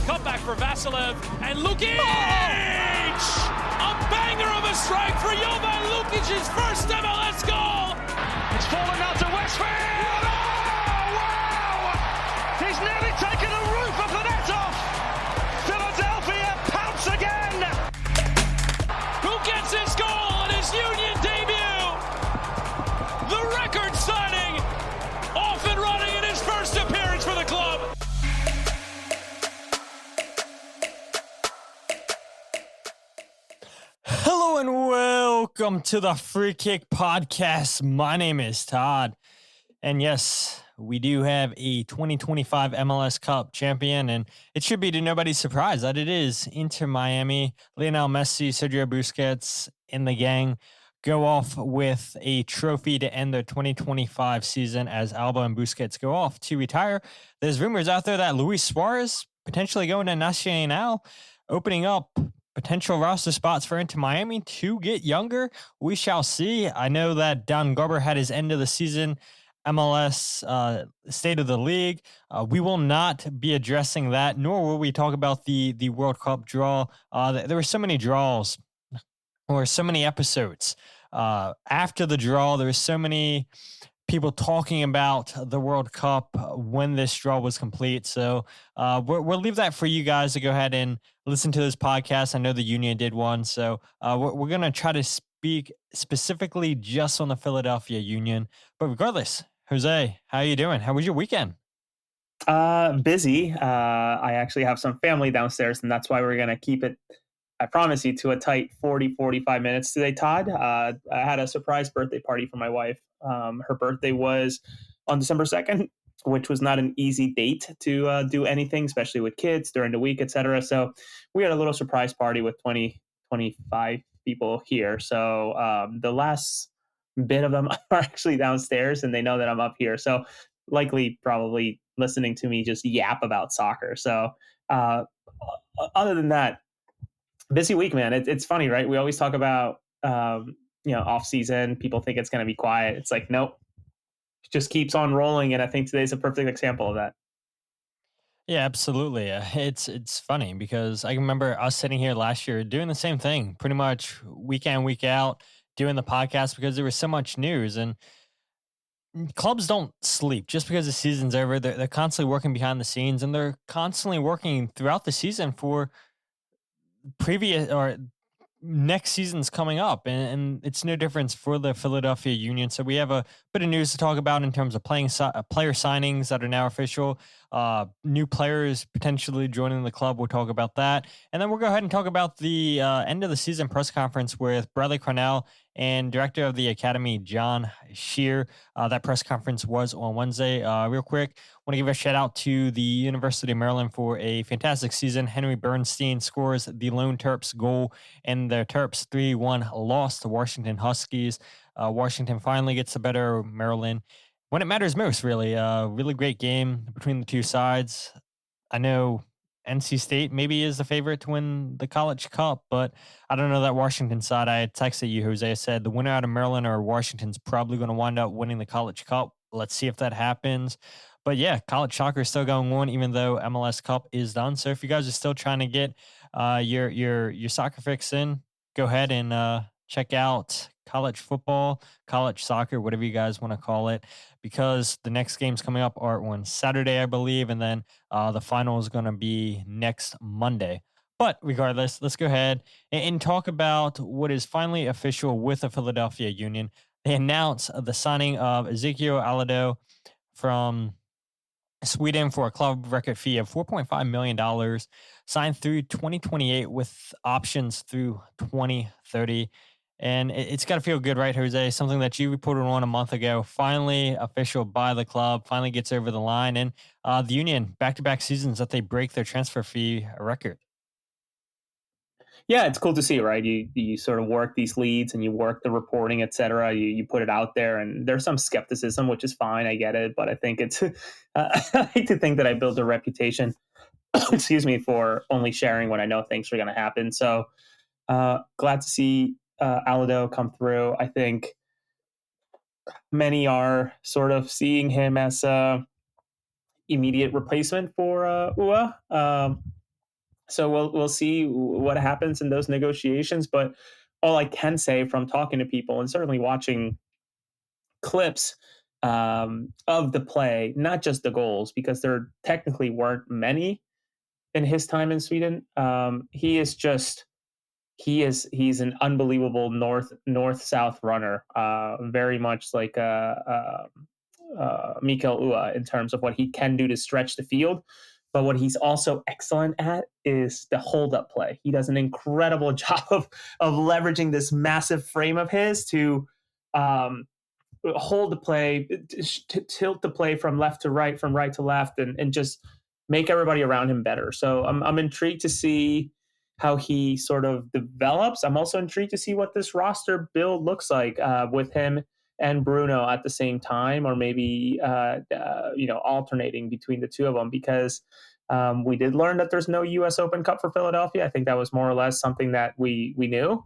Cutback for Vasilev, and Lukic! A banger of a strike for Jovan Lukic's first MLS goal! It's fallen out to Westfield! Oh, wow! He's nearly taken the roof of the net off! Philadelphia pounce again! Who gets his goal on his Union debut? The record signing, off and running in his first appearance for the club. Hello and welcome to the Free Kick Podcast. My name is Todd. And yes, we do have a 2025 MLS Cup champion, and it should be to nobody's surprise that it is Inter Miami. Lionel Messi, Sergio Busquets, and the gang go off with a trophy to end the 2025 season as Alba and Busquets go off to retire. There's rumors out there that Luis Suarez potentially going to Nacional, opening up potential roster spots for Inter Miami to get younger. We shall see. I know that Don Garber had his end of the season MLS State of the League. We will not be addressing that, nor will we talk about the World Cup draw. There were so many draws or so many episodes. After the draw, there were so many people talking about the World Cup when this draw was complete. So we'll leave that for you guys to go ahead and listen to this podcast. I know the Union did one. So we're going to try to speak specifically just on the Philadelphia Union. But regardless, Jose, how are you doing? How was your weekend? Busy. I actually have some family downstairs, and that's why we're going to keep it, I promise you, to a tight 45 minutes today, Todd. I had a surprise birthday party for my wife. Her birthday was on December 2nd, which was not an easy date to do anything, especially with kids during the week, etc. So we had a little surprise party with 25 people here. So the last bit of them are actually downstairs, and they know that I'm up here. So probably listening to me just yap about soccer. So other than that, busy week, man. It's funny, right? We always talk about, off season. People think it's going to be quiet. It's like, nope, it just keeps on rolling. And I think today's a perfect example of that. Yeah, absolutely. It's funny because I remember us sitting here last year doing the same thing, pretty much week in, week out, doing the podcast because there was so much news, and clubs don't sleep just because the season's over. They're constantly working behind the scenes, and they're constantly working throughout the season for previous or next season's coming up, and it's no difference for the Philadelphia Union. So we have a bit of news to talk about in terms of player signings that are now official, new players potentially joining the club. We'll talk about that, and then we'll go ahead and talk about the end of the season press conference with Bradley Carnell and director of the academy, John Scheer. That press conference was on Wednesday. Real quick, want to give a shout out to the University of Maryland for a fantastic season. Henry Bernstein scores the Lone Terps goal, and the Terps 3-1 loss to Washington Huskies. Washington finally gets the better of Maryland when it matters most, really. Really great game between the two sides. I know NC State maybe is the favorite to win the College Cup, but I don't know that Washington side. I had texted you, Jose. I said the winner out of Maryland or Washington's probably going to wind up winning the College Cup. Let's see if that happens. But yeah, college soccer is still going on, even though MLS Cup is done. So if you guys are still trying to get your soccer fix in, go ahead and check out college football, college soccer, whatever you guys want to call it, because the next games coming up are on Saturday, I believe, and then the final is going to be next Monday. But regardless, let's go ahead and talk about what is finally official with the Philadelphia Union. They announced the signing of Ezekiel Alladoh from Sweden for a club record fee of $4.5 million, signed through 2028 with options through 2030. And it's got to feel good, right, Jose? Something that you reported on a month ago, finally official by the club, finally gets over the line. And the Union, back-to-back seasons that they break their transfer fee record. Yeah, it's cool to see, right? You sort of work these leads and you work the reporting, et cetera. You put it out there, and there's some skepticism, which is fine. I get it. But I think it's, I like to think that I built a reputation, excuse me, for only sharing when I know things are going to happen. So glad to see Alladoh come through. I think many are sort of seeing him as a immediate replacement for UA. So we'll see what happens in those negotiations. But all I can say from talking to people and certainly watching clips of the play, not just the goals, because there technically weren't many in his time in Sweden. He's an unbelievable north south runner, very much like Mikael Ua in terms of what he can do to stretch the field. But what he's also excellent at is the hold up play. He does an incredible job of leveraging this massive frame of his to hold the play, to tilt the play from left to right, from right to left, and just make everybody around him better. So I'm intrigued to see how he sort of develops. I'm also intrigued to see what this roster build looks like with him and Bruno at the same time, or maybe alternating between the two of them, because we did learn that there's no U.S. Open Cup for Philadelphia. I think that was more or less something that we knew.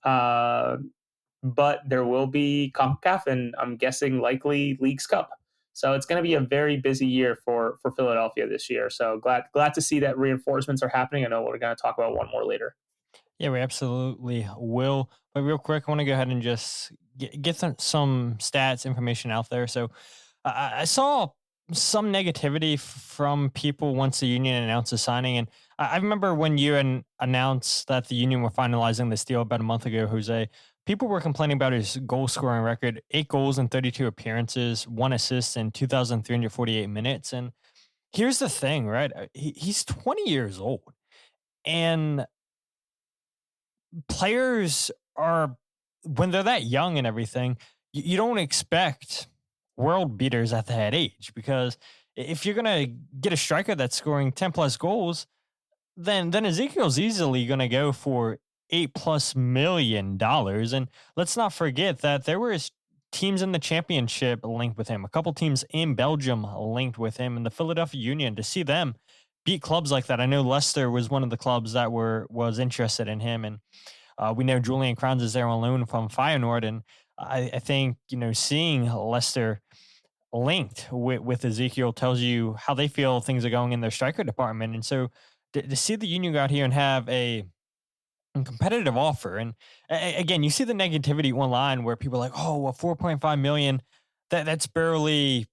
But there will be CONCACAF, and I'm guessing likely Leagues Cup. So it's going to be a very busy year for Philadelphia this year. So glad to see that reinforcements are happening. I know we're going to talk about one more later. Yeah, we absolutely will. But real quick, I want to go ahead and just get some stats information out there. So I saw some negativity from people once the union announced the signing. And I remember when you announced that the union were finalizing this deal about a month ago, Jose, people were complaining about his goal scoring record: 8 goals in 32 appearances, 1 assist in 2,348 minutes. And here's the thing, right? He's 20 years old, and players are, when they're that young and everything, you don't expect world beaters at that age, because if you're going to get a striker that's scoring 10 plus goals, then Ezekiel's easily going to go for $8+ million. And let's not forget that there were teams in the championship linked with him, a couple teams in Belgium linked with him, and the Philadelphia Union, to see them beat clubs like that. I know Leicester was one of the clubs that was interested in him, and we know Julian Kranz is there on loan from Feyenoord, and I think seeing Leicester linked with Ezekiel tells you how they feel things are going in their striker department. And so to see the Union go out here and have a competitive offer, and again, you see the negativity online where people are like, oh, well, 4.5 million, that's barely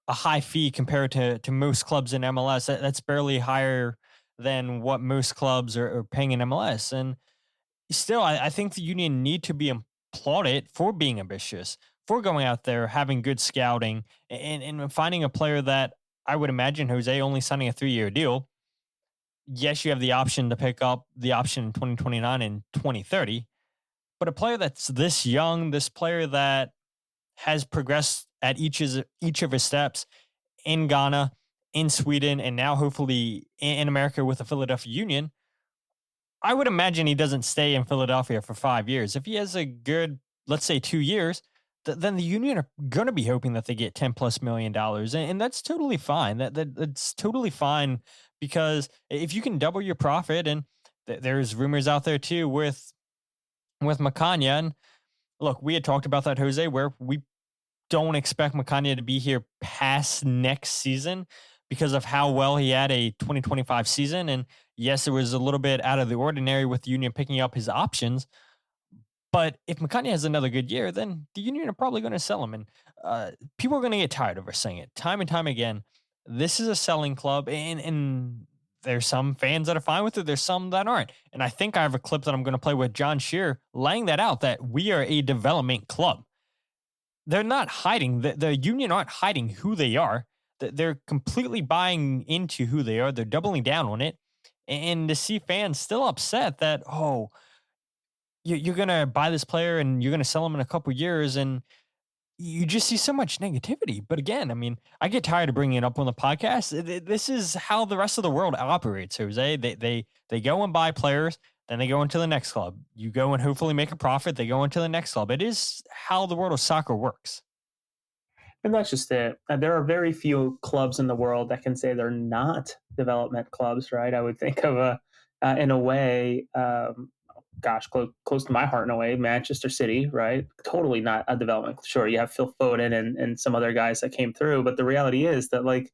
a high fee compared to most clubs in MLS. That's barely higher than what most clubs are paying in MLS. And still, I think the Union need to be applauded for being ambitious, for going out there, having good scouting, and finding a player that I would imagine, Jose, only signing a 3-year deal. Yes, you have the option to pick up the option in 2029 and 2030, but a player that's this young, this player that has progressed at each of his steps in Ghana, in Sweden, and now hopefully in America with the Philadelphia Union, I would imagine he doesn't stay in Philadelphia for 5 years. If he has a good, let's say 2 years, then the Union are going to be hoping that they get $10+ million. And that's totally fine. That's totally fine, because if you can double your profit, and there's rumors out there too with Macania. And look, we had talked about that, Jose, where we don't expect Macania to be here past next season because of how well he had a 2025 season. And yes, it was a little bit out of the ordinary with the Union picking up his options. But if Macania has another good year, then the Union are probably going to sell him. And people are going to get tired of us saying it time and time again. This is a selling club, and there's some fans that are fine with it. There's some that aren't. And I think I have a clip that I'm going to play with John Scheer laying that out, that we are a development club. They're not hiding. The Union aren't hiding who they are. They're completely buying into who they are. They're doubling down on it. And to see fans still upset that, oh, you're going to buy this player and you're going to sell him in a couple years, and you just see so much negativity. But again, I mean, I get tired of bringing it up on the podcast. This is how the rest of the world operates, Jose. They go and buy players, then they go into the next club. You go and hopefully make a profit. They go into the next club. It is how the world of soccer works. And that's just it. There are very few clubs in the world that can say they're not development clubs, right? I would think of in a way, close to my heart in a way, Manchester City, right? Totally not a development. Sure, you have Phil Foden and some other guys that came through, but the reality is that, like,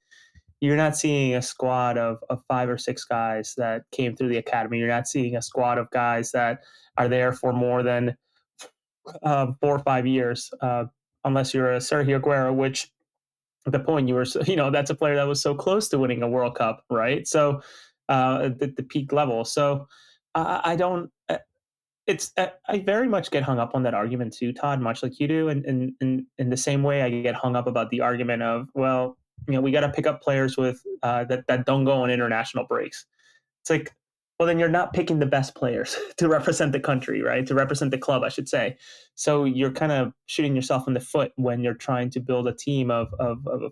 you're not seeing a squad of 5 or 6 guys that came through the academy. You're not seeing a squad of guys that are there for more than 4 or 5 years, unless you're a Sergio Aguero, which at the point you were, that's a player that was so close to winning a World Cup, right? So at the peak level. So I don't. I very much get hung up on that argument too, Todd, much like you do. And in the same way, I get hung up about the argument of, well, we got to pick up players with that don't go on international breaks. It's like, well, then you're not picking the best players to represent the country, right? To represent the club, I should say. So you're kind of shooting yourself in the foot when you're trying to build a team of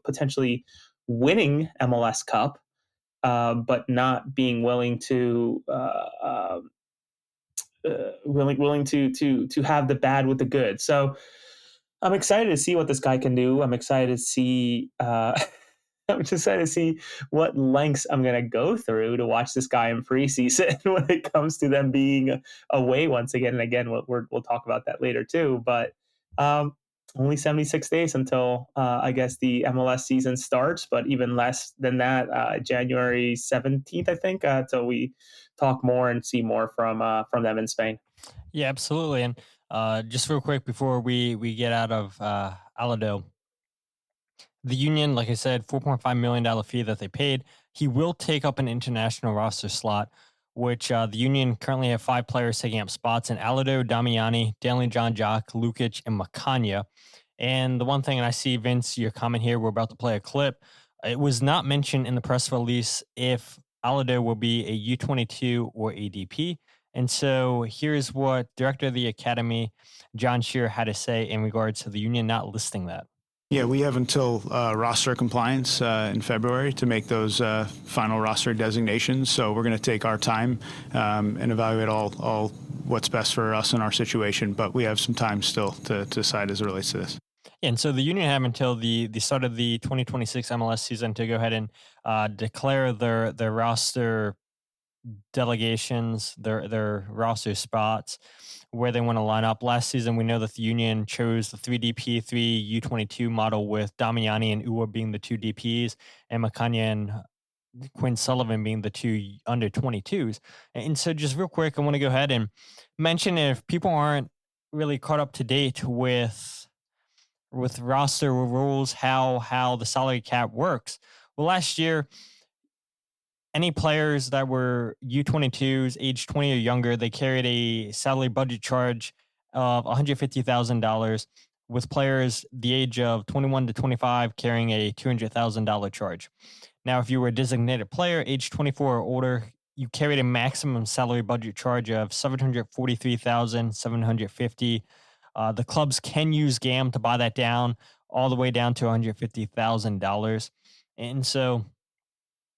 potentially winning MLS Cup, but not being willing to willing to have the bad with the good. So I'm excited to see what this guy can do. I'm excited to see. I'm just excited to see what lengths I'm going to go through to watch this guy in preseason when it comes to them being away once again. And again, we'll talk about that later too. But only 76 days until I guess the MLS season starts, but even less than that, January 17th, I think, until we talk more and see more from them in Spain. Yeah, absolutely. And just real quick before we get out of Alladoh, the Union, like I said, $4.5 million fee that they paid. He will take up an international roster slot, which the Union currently have 5 players taking up spots in Alladoh, Damiani, Danley, John Jock, Lukic, and Macania. And the one thing, and I see, Vince, your comment here, we're about to play a clip. It was not mentioned in the press release if Alladoh will be a U22 or ADP. And so here's what Director of the Academy, John Scheer, had to say in regards to the Union not listing that. Yeah, we have until roster compliance in February to make those final roster designations. So we're going to take our time and evaluate all what's best for us in our situation. But we have some time still to decide as it relates to this. And so the Union have until the start of the 2026 MLS season to go ahead and declare their roster delegations, their roster spots, where they want to line up. Last season, we know that the Union chose the 3DP, 3 U22 model with Damiani and EOY being the 2 DPs and Macania and Quinn Sullivan being the 2 under 22s. And so just real quick, I want to go ahead and mention, if people aren't really caught up to date with roster rules, how the salary cap works. Well, last year, any players that were U22s, age 20 or younger, they carried a salary budget charge of $150,000, with players the age of 21 to 25 carrying a $200,000 charge. Now, if you were a designated player, age 24 or older, you carried a maximum salary budget charge of $743,750. The clubs can use GAM to buy that down all the way down to $150,000. And so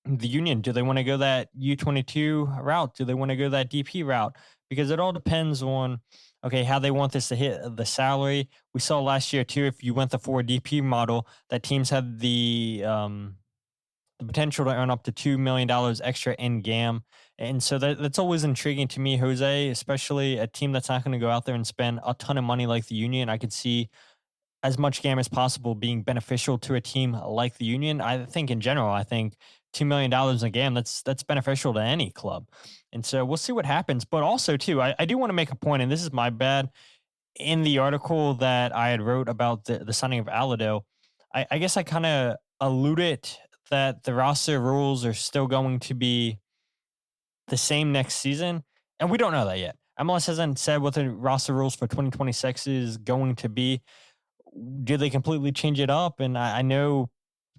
the Union, do they want to go that U22 route? Do they want to go that DP route? Because it all depends on, okay, how they want this to hit the salary. We saw last year too, if you went the 4 DP model, that teams had the potential to earn up to $2 million extra in GAM. And so that's always intriguing to me, Jose, especially a team that's not going to go out there and spend a ton of money like the Union. I could see as much GAM as possible being beneficial to a team like the Union. I think in general, $2 million in GAM, that's beneficial to any club. And so we'll see what happens. But also too, I do want to make a point, and this is my bad. In the article that I had wrote about the signing of Alladoh, I guess I kind of alluded that the roster rules are still going to be the same next season. And we don't know that yet. MLS hasn't said what the roster rules for 2026 is going to be. Do they completely change it up? And I know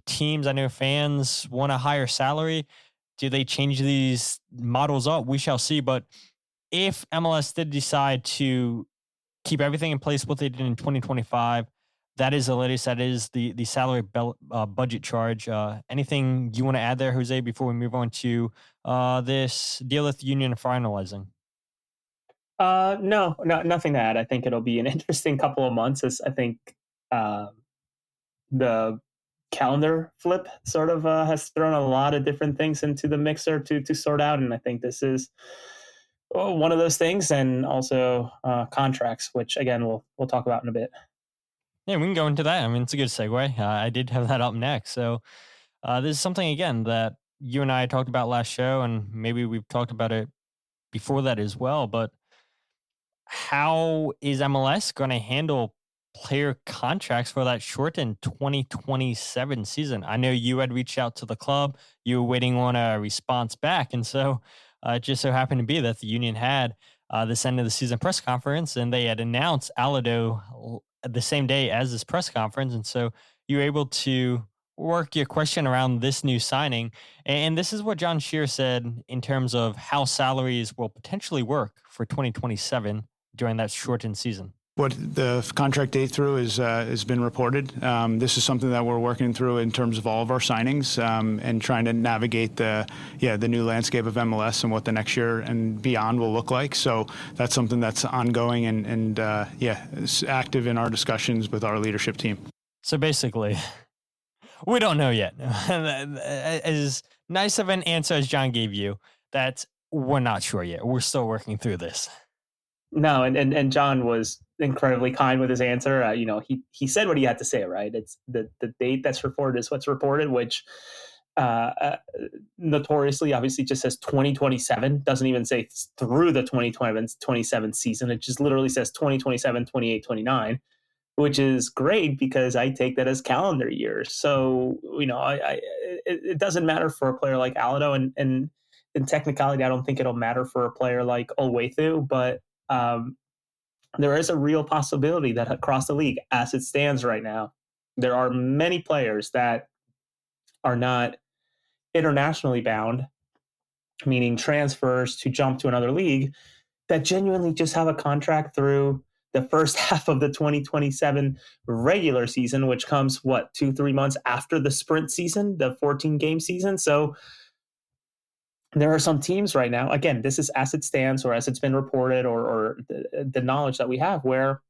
teams, I know fans want a higher salary. Do they change these models up? We shall see. But if MLS did decide to keep everything in place, what they did in 2025, that is the latest. That is the salary budget charge. Anything you want to add there, Jose, before we move on to this deal with the Union finalizing? No, nothing to add. I think it'll be an interesting couple of months, as I think the calendar flip sort of has thrown a lot of different things into the mixer to sort out. And I think this is one of those things, and also contracts, which again, we'll talk about in a bit. Yeah, we can go into that. I mean, it's a good segue. I did have that up next. So This is something, again, that you and I talked about last show, and maybe we've talked about it before that as well. But how is MLS going to handle player contracts for that shortened 2027 season? I know you had reached out to the club, you were waiting on a response back. And so it just so happened to be that the union had this end of the season press conference, and they had announced Alladoh the same day as this press conference. And so you were able to work your question around this new signing. And this is what John Scheer said in terms of how salaries will potentially work for 2027 during that shortened season. What the contract date through is has been reported. This is something that we're working through in terms of all of our signings and trying to navigate the new landscape of MLS and what the next year and beyond will look like. So that's something that's ongoing and it's active in our discussions with our leadership team. So basically, we don't know yet. As nice of an answer as John gave you, that we're not sure yet. We're still working through this. No, and John was incredibly kind with his answer. He said what he had to say, right? It's the date that's reported is what's reported, which notoriously obviously just says 2027, doesn't even say through the 2027 season. It just literally says 2027, 28, 29, which is great because I take that as calendar years. So, it doesn't matter for a player like Alladoh, and in technicality, I don't think it'll matter for a player like Olwethu, but there is a real possibility that across the league, as it stands right now, there are many players that are not internationally bound, meaning transfers to jump to another league, that genuinely just have a contract through the first half of the 2027 regular season, which comes, 2-3 months after the sprint season, the 14-game season. So there are some teams right now, again, this is as it stands or as it's been reported or the knowledge that we have, where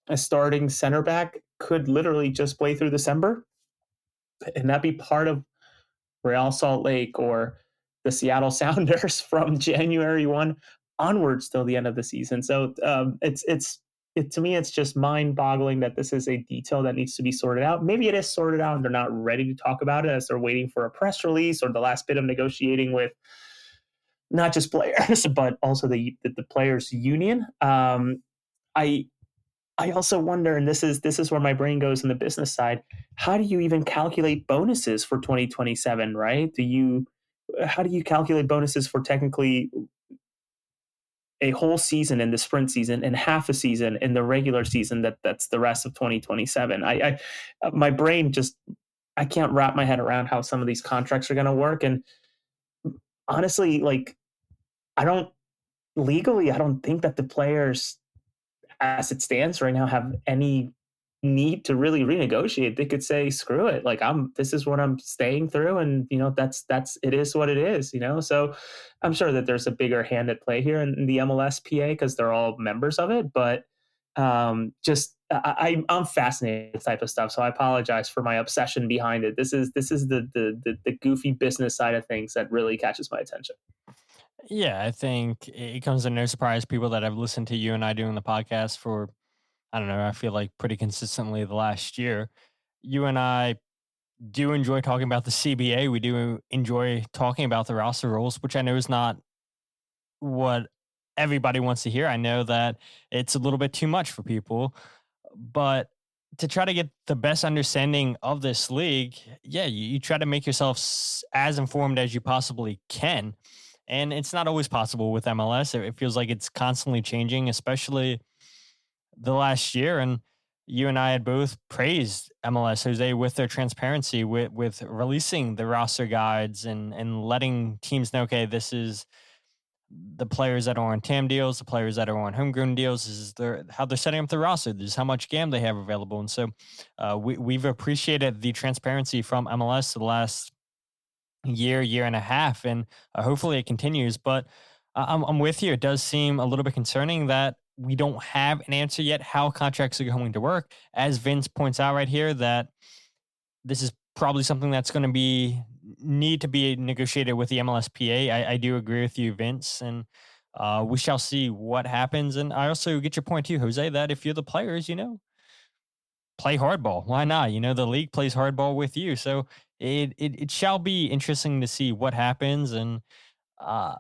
a starting center back could literally just play through December and that be part of Real Salt Lake or the Seattle Sounders from January 1 onwards till the end of the season. So to me, it's just mind-boggling that this is a detail that needs to be sorted out. Maybe it is sorted out and they're not ready to talk about it as they're waiting for a press release or the last bit of negotiating with not just players, but also the players' union. I also wonder, and this is where my brain goes in the business side, how do you even calculate bonuses for 2027, right? How do you calculate bonuses for technically a whole season in the sprint season and half a season in the regular season that's the rest of 2027? My brain I can't wrap my head around how some of these contracts are going to work. And honestly, I don't think that the players, as it stands right now, have any need to really renegotiate. They could say, screw it. This is what I'm staying through. And, it is what it is, So I'm sure that there's a bigger hand at play here in the MLSPA because they're all members of it. But I'm fascinated with this type of stuff. So I apologize for my obsession behind it. This is the goofy business side of things that really catches my attention. Yeah, I think it comes as no surprise, people that have listened to you and I doing the podcast for, I don't know, I feel like pretty consistently the last year. You and I do enjoy talking about the CBA. We do enjoy talking about the roster rules, which I know is not what everybody wants to hear. I know that it's a little bit too much for people, but to try to get the best understanding of this league, you try to make yourself as informed as you possibly can. And it's not always possible with MLS. It feels like it's constantly changing, especially the last year. And you and I had both praised MLS, Jose, with their transparency, with releasing the roster guides and letting teams know, okay, this is the players that are on TAM deals, the players that are on homegrown deals, this is how they're setting up the roster, this is how much GAM they have available. And so we've appreciated the transparency from MLS the last year and a half, and hopefully it continues. But I'm with you. It does seem a little bit concerning that we don't have an answer yet how contracts are going to work. As Vince points out right here, that this is probably something that's going to need to be negotiated with the MLSPA. I do agree with you, Vince, and we shall see what happens. And I also get your point too, Jose, that if you're the players, play hardball. Why not? The league plays hardball with you. So it shall be interesting to see what happens. And uh,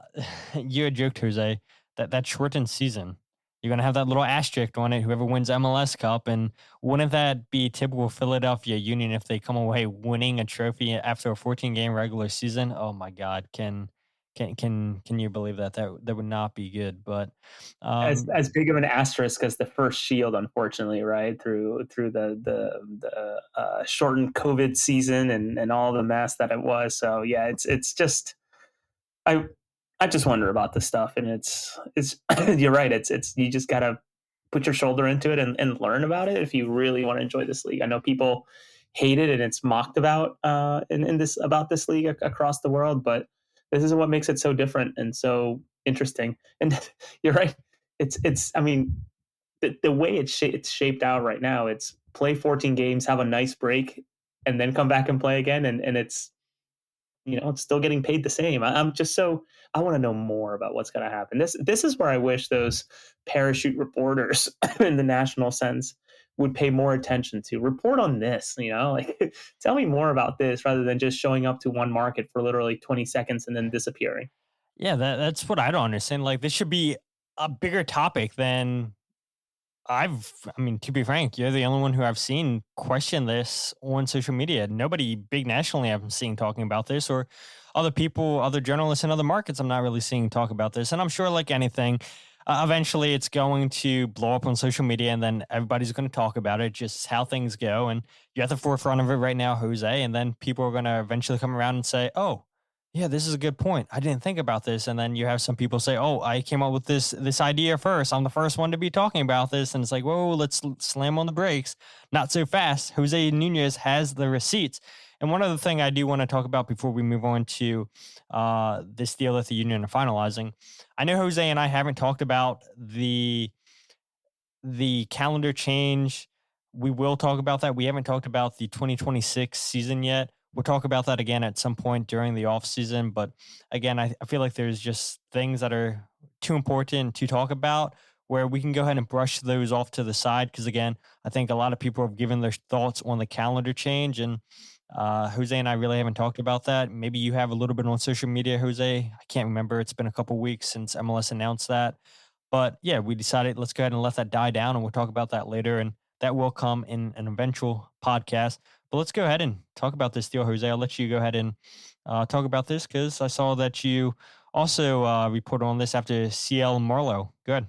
you had joked, Jose, that shortened season, you're gonna have that little asterisk on it. Whoever wins MLS Cup, and wouldn't that be typical Philadelphia Union if they come away winning a trophy after a 14 game regular season? Oh my God, can you believe that? That would not be good. But As big of an asterisk as the first Shield, unfortunately, right through the shortened COVID season and all the mess that it was. So yeah, it's just I I just wonder about this stuff, and it's you're right. It's you just gotta put your shoulder into it and learn about it if you really want to enjoy this league. I know people hate it and it's mocked about in this about this league across the world, but this is what makes it so different and so interesting. And you're right. It's I mean the way it's shaped out right now. It's play 14 games, have a nice break, and then come back and play again, and it's it's still getting paid the same. I'm just so I want to know more about what's going to happen. This is where I wish those parachute reporters in the national sense would pay more attention to. Report on this, like tell me more about this rather than just showing up to one market for literally 20 seconds and then disappearing. yeah, that's what I don't understand. Like, this should be a bigger topic than I mean, to be frank, you're the only one who I've seen question this on social media. Nobody big nationally I'm seeing talking about this, or other people, other journalists in other markets I'm not really seeing talk about this. And I'm sure, like anything, eventually it's going to blow up on social media, and then everybody's going to talk about it, just how things go. And you're at the forefront of it right now, Jose, and then people are going to eventually come around and say, oh, yeah, this is a good point. I didn't think about this. And then you have some people say, "Oh, I came up with this idea first. I'm the first one to be talking about this." And it's like, "Whoa, let's slam on the brakes. Not so fast." Jose Nunez has the receipts. And one other thing I do want to talk about before we move on to this deal that the Union are finalizing. I know Jose and I haven't talked about the calendar change. We will talk about that. We haven't talked about the 2026 season yet. We'll talk about that again at some point during the off season. But again, I feel like there's just things that are too important to talk about where we can go ahead and brush those off to the side. Because again, I think a lot of people have given their thoughts on the calendar change, and Jose and I really haven't talked about that. Maybe you have a little bit on social media, Jose. I can't remember. It's been a couple weeks since MLS announced that. But yeah, we decided let's go ahead and let that die down, and we'll talk about that later. And that will come in an eventual podcast. But let's go ahead and talk about this deal, Jose. I'll let you go ahead and talk about this because I saw that you also reported on this after CL Marlowe. Good.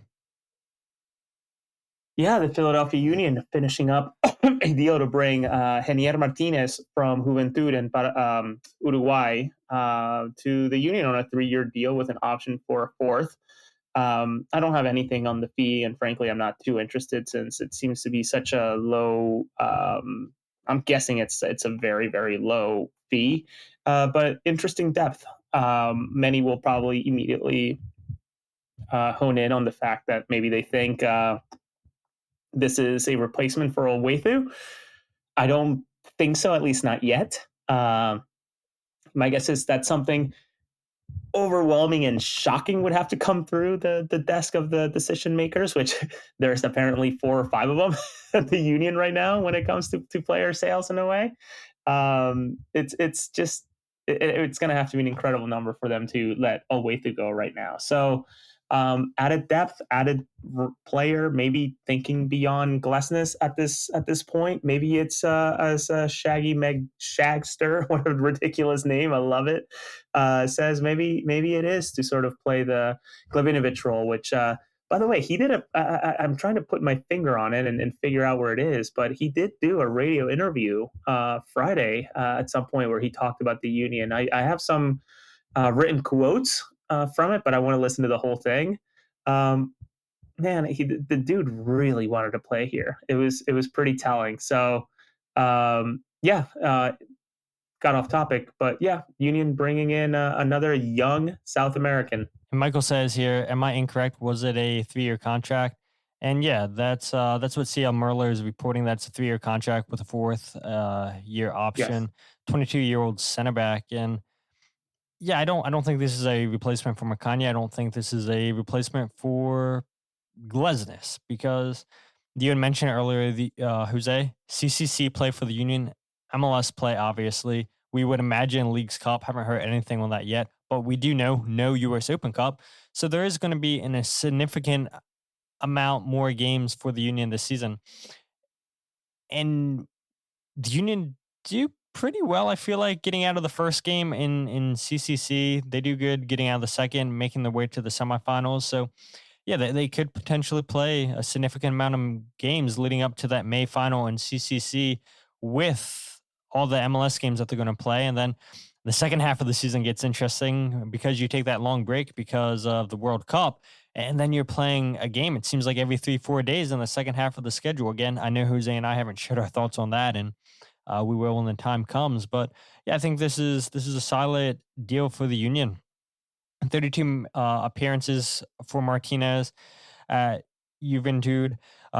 Yeah, the Philadelphia Union finishing up a deal to bring Geiner Martínez from Juventud and Uruguay to the Union on a 3-year deal with an option for a fourth. I don't have anything on the fee, and frankly, I'm not too interested since it seems to be such a low. I'm guessing it's a very, very low fee, but interesting depth. Many will probably immediately hone in on the fact that maybe they think this is a replacement for Owethu. I don't think so, at least not yet. My guess is that something overwhelming and shocking would have to come through the desk of the decision makers, which there's apparently 4 or 5 of them at the Union right now when it comes to player sales in a way. It's going to have to be an incredible number for them to let Owethu go right now. So added depth, added player, maybe thinking beyond Glesnes at this point. Maybe it's as Shaggy Meg Shagster, what a ridiculous name, I love it, says maybe it is to sort of play the Glavinovic role, which by the way, he did I'm trying to put my finger on it and figure out where it is, but he did do a radio interview Friday at some point where he talked about the Union. I have some written quotes from it, but I want to listen to the whole thing. Man, the dude really wanted to play here. It was pretty telling. So, got off topic, but yeah, Union bringing in another young South American. And Michael says here, am I incorrect? Was it a 3-year contract? And yeah, that's what CL Merler is reporting. That's a 3-year contract with a 4th year option. 22-year-old center back. And yeah, I don't think this is a replacement for Macania. I don't think this is a replacement for Glesnes, because you had mentioned earlier the Jose CCC play for the Union, MLS play obviously. we would imagine Leagues Cup. Haven't heard anything on that yet, but we do know no US Open Cup. So there is going to be a significant amount more games for the Union this season. And the Union do pretty well, I feel like, getting out of the first game in CCC. They do good getting out of the second, making their way to the semifinals. So, yeah, they could potentially play a significant amount of games leading up to that May final in CCC with all the MLS games that they're going to play. And then the second half of the season gets interesting because you take that long break because of the World Cup. And then you're playing a game, it seems like every 3-4 days in the second half of the schedule. Again, I know Jose and I haven't shared our thoughts on that, and we will when the time comes. But yeah, I think this is a solid deal for the Union. 32 appearances for Martinez at Juventud,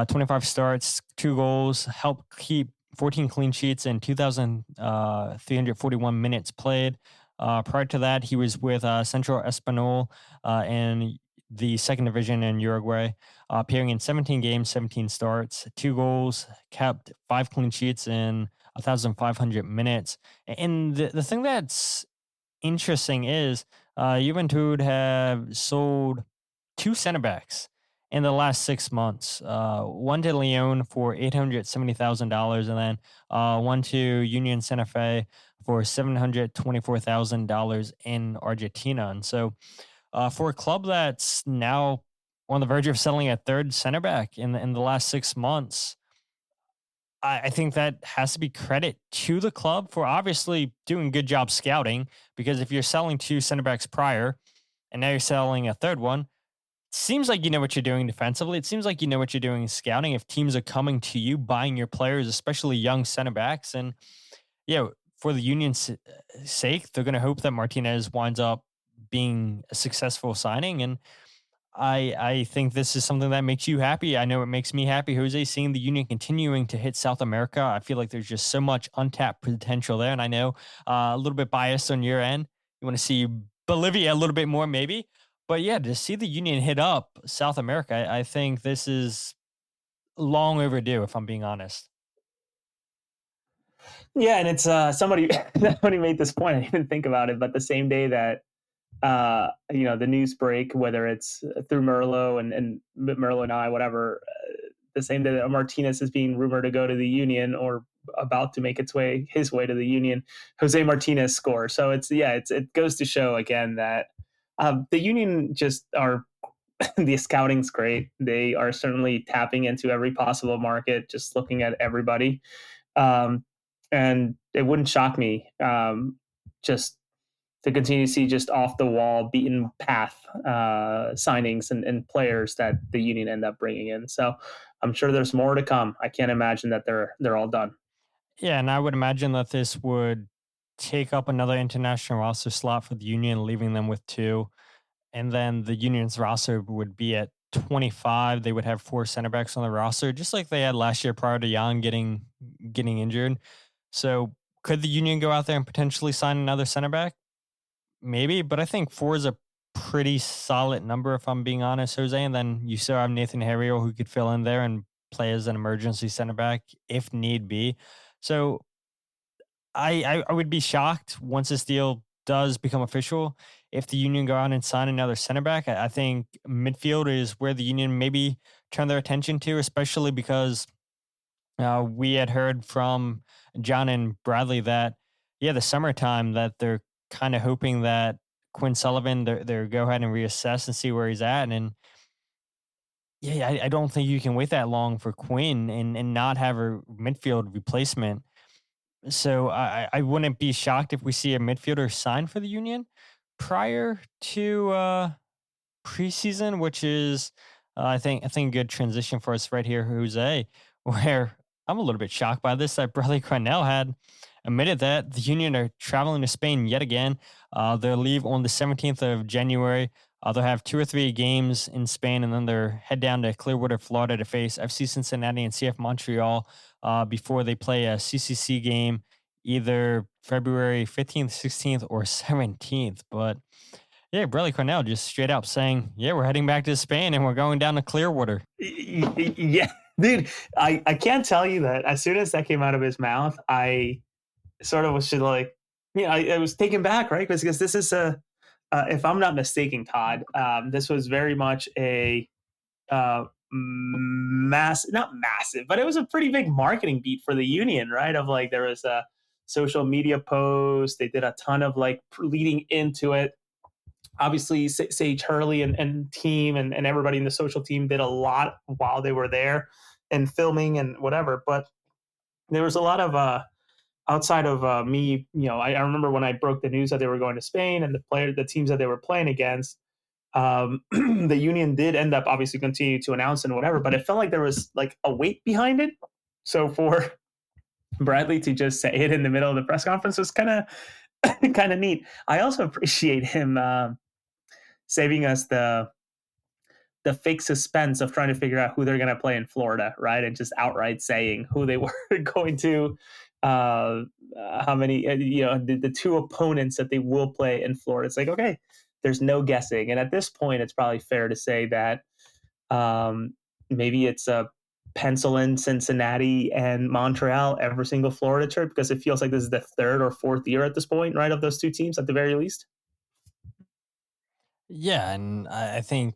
25 starts, 2 goals, helped keep 14 clean sheets and 2,341 minutes played. Prior to that, he was with Central Espanol and the second division in Uruguay, appearing in 17 games, 17 starts, 2 goals, kept 5 clean sheets in 1,500 minutes. And the thing that's interesting is Juventud have sold 2 center backs in the last 6 months. One to Lyon for $870,000, and then one to Union Santa Fe for $724,000 in Argentina. And so, for a club that's now on the verge of selling a third center back in the last 6 months, I think that has to be credit to the club for obviously doing a good job scouting, because if you're selling 2 center backs prior and now you're selling a third one, it seems like you know what you're doing defensively. It seems like you know what you're doing in scouting if teams are coming to you, buying your players, especially young center backs. And, for the Union's sake, they're going to hope that Martinez winds up being a successful signing. And I think this is something that makes you happy. I know it makes me happy, Jose, seeing the Union continuing to hit South America. I feel like there's just so much untapped potential there. And I know a little bit biased on your end. You want to see Bolivia a little bit more, maybe. But yeah, to see the Union hit up South America, I think this is long overdue, if I'm being honest. Yeah, and it's somebody made this point. I didn't even think about it, but the same day that the news break, whether it's through Merlo and Merlo and I, whatever, the same day that Martinez is being rumored to go to the Union or about to make his way to the Union, Jose Martinez scores. So it goes to show again that the Union just are the scouting's great. They are certainly tapping into every possible market, just looking at everybody. And it wouldn't shock me just to continue to see just off the wall, beaten path signings and players that the Union end up bringing in. So I'm sure there's more to come. I can't imagine that they're all done. Yeah, and I would imagine that this would take up another international roster slot for the Union, leaving them with 2. And then the Union's roster would be at 25. They would have 4 center backs on the roster, just like they had last year prior to Jan getting injured. So could the Union go out there and potentially sign another center back? Maybe, but I think 4 is a pretty solid number, if I'm being honest, Jose. And then you still have Nathan Herriel, who could fill in there and play as an emergency center back if need be. So I would be shocked once this deal does become official if the Union go out and sign another center back. I think midfield is where the Union maybe turn their attention to, especially because we had heard from John and Bradley that, the summertime, that they're kind of hoping that Quinn Sullivan, they're go ahead and reassess and see where he's at. And I don't think you can wait that long for Quinn and not have a midfield replacement. So I wouldn't be shocked if we see a midfielder sign for the Union prior to preseason, which is I think a good transition for us right here, Jose, where I'm a little bit shocked by this, that Bradley Carnell had admitted that the Union are traveling to Spain yet again. They'll leave on the 17th of January. They'll have 2 or 3 games in Spain, and then they'll head down to Clearwater, Florida to face FC Cincinnati and CF Montreal before they play a CCC game either February 15th, 16th, or 17th. But Bradley Carnell just straight up saying, we're heading back to Spain and we're going down to Clearwater. Yeah, dude, I can't tell you that as soon as that came out of his mouth, I sort of was just like, I was taken back, right? Because this is if I'm not mistaken, Todd, this was very much a not massive, but it was a pretty big marketing beat for the Union, right? Of like, there was a social media post. They did a ton of like leading into it. Obviously, Sage Hurley and team and everybody in the social team did a lot while they were there and filming and whatever. But there was a lot of outside of me. I remember when I broke the news that they were going to Spain and the teams that they were playing against. The Union did end up obviously continue to announce and whatever, but it felt like there was like a weight behind it. So for Bradley to just say it in the middle of the press conference was kind of neat. I also appreciate him saving us the fake suspense of trying to figure out who they're going to play in Florida, right? And just outright saying who they were going to, how many, the two opponents that they will play in Florida. It's like, okay, there's no guessing. And at this point, it's probably fair to say that maybe it's a pencil in Cincinnati and Montreal every single Florida trip, because it feels like this is the third or fourth year at this point, right, of those two teams at the very least. Yeah, and I think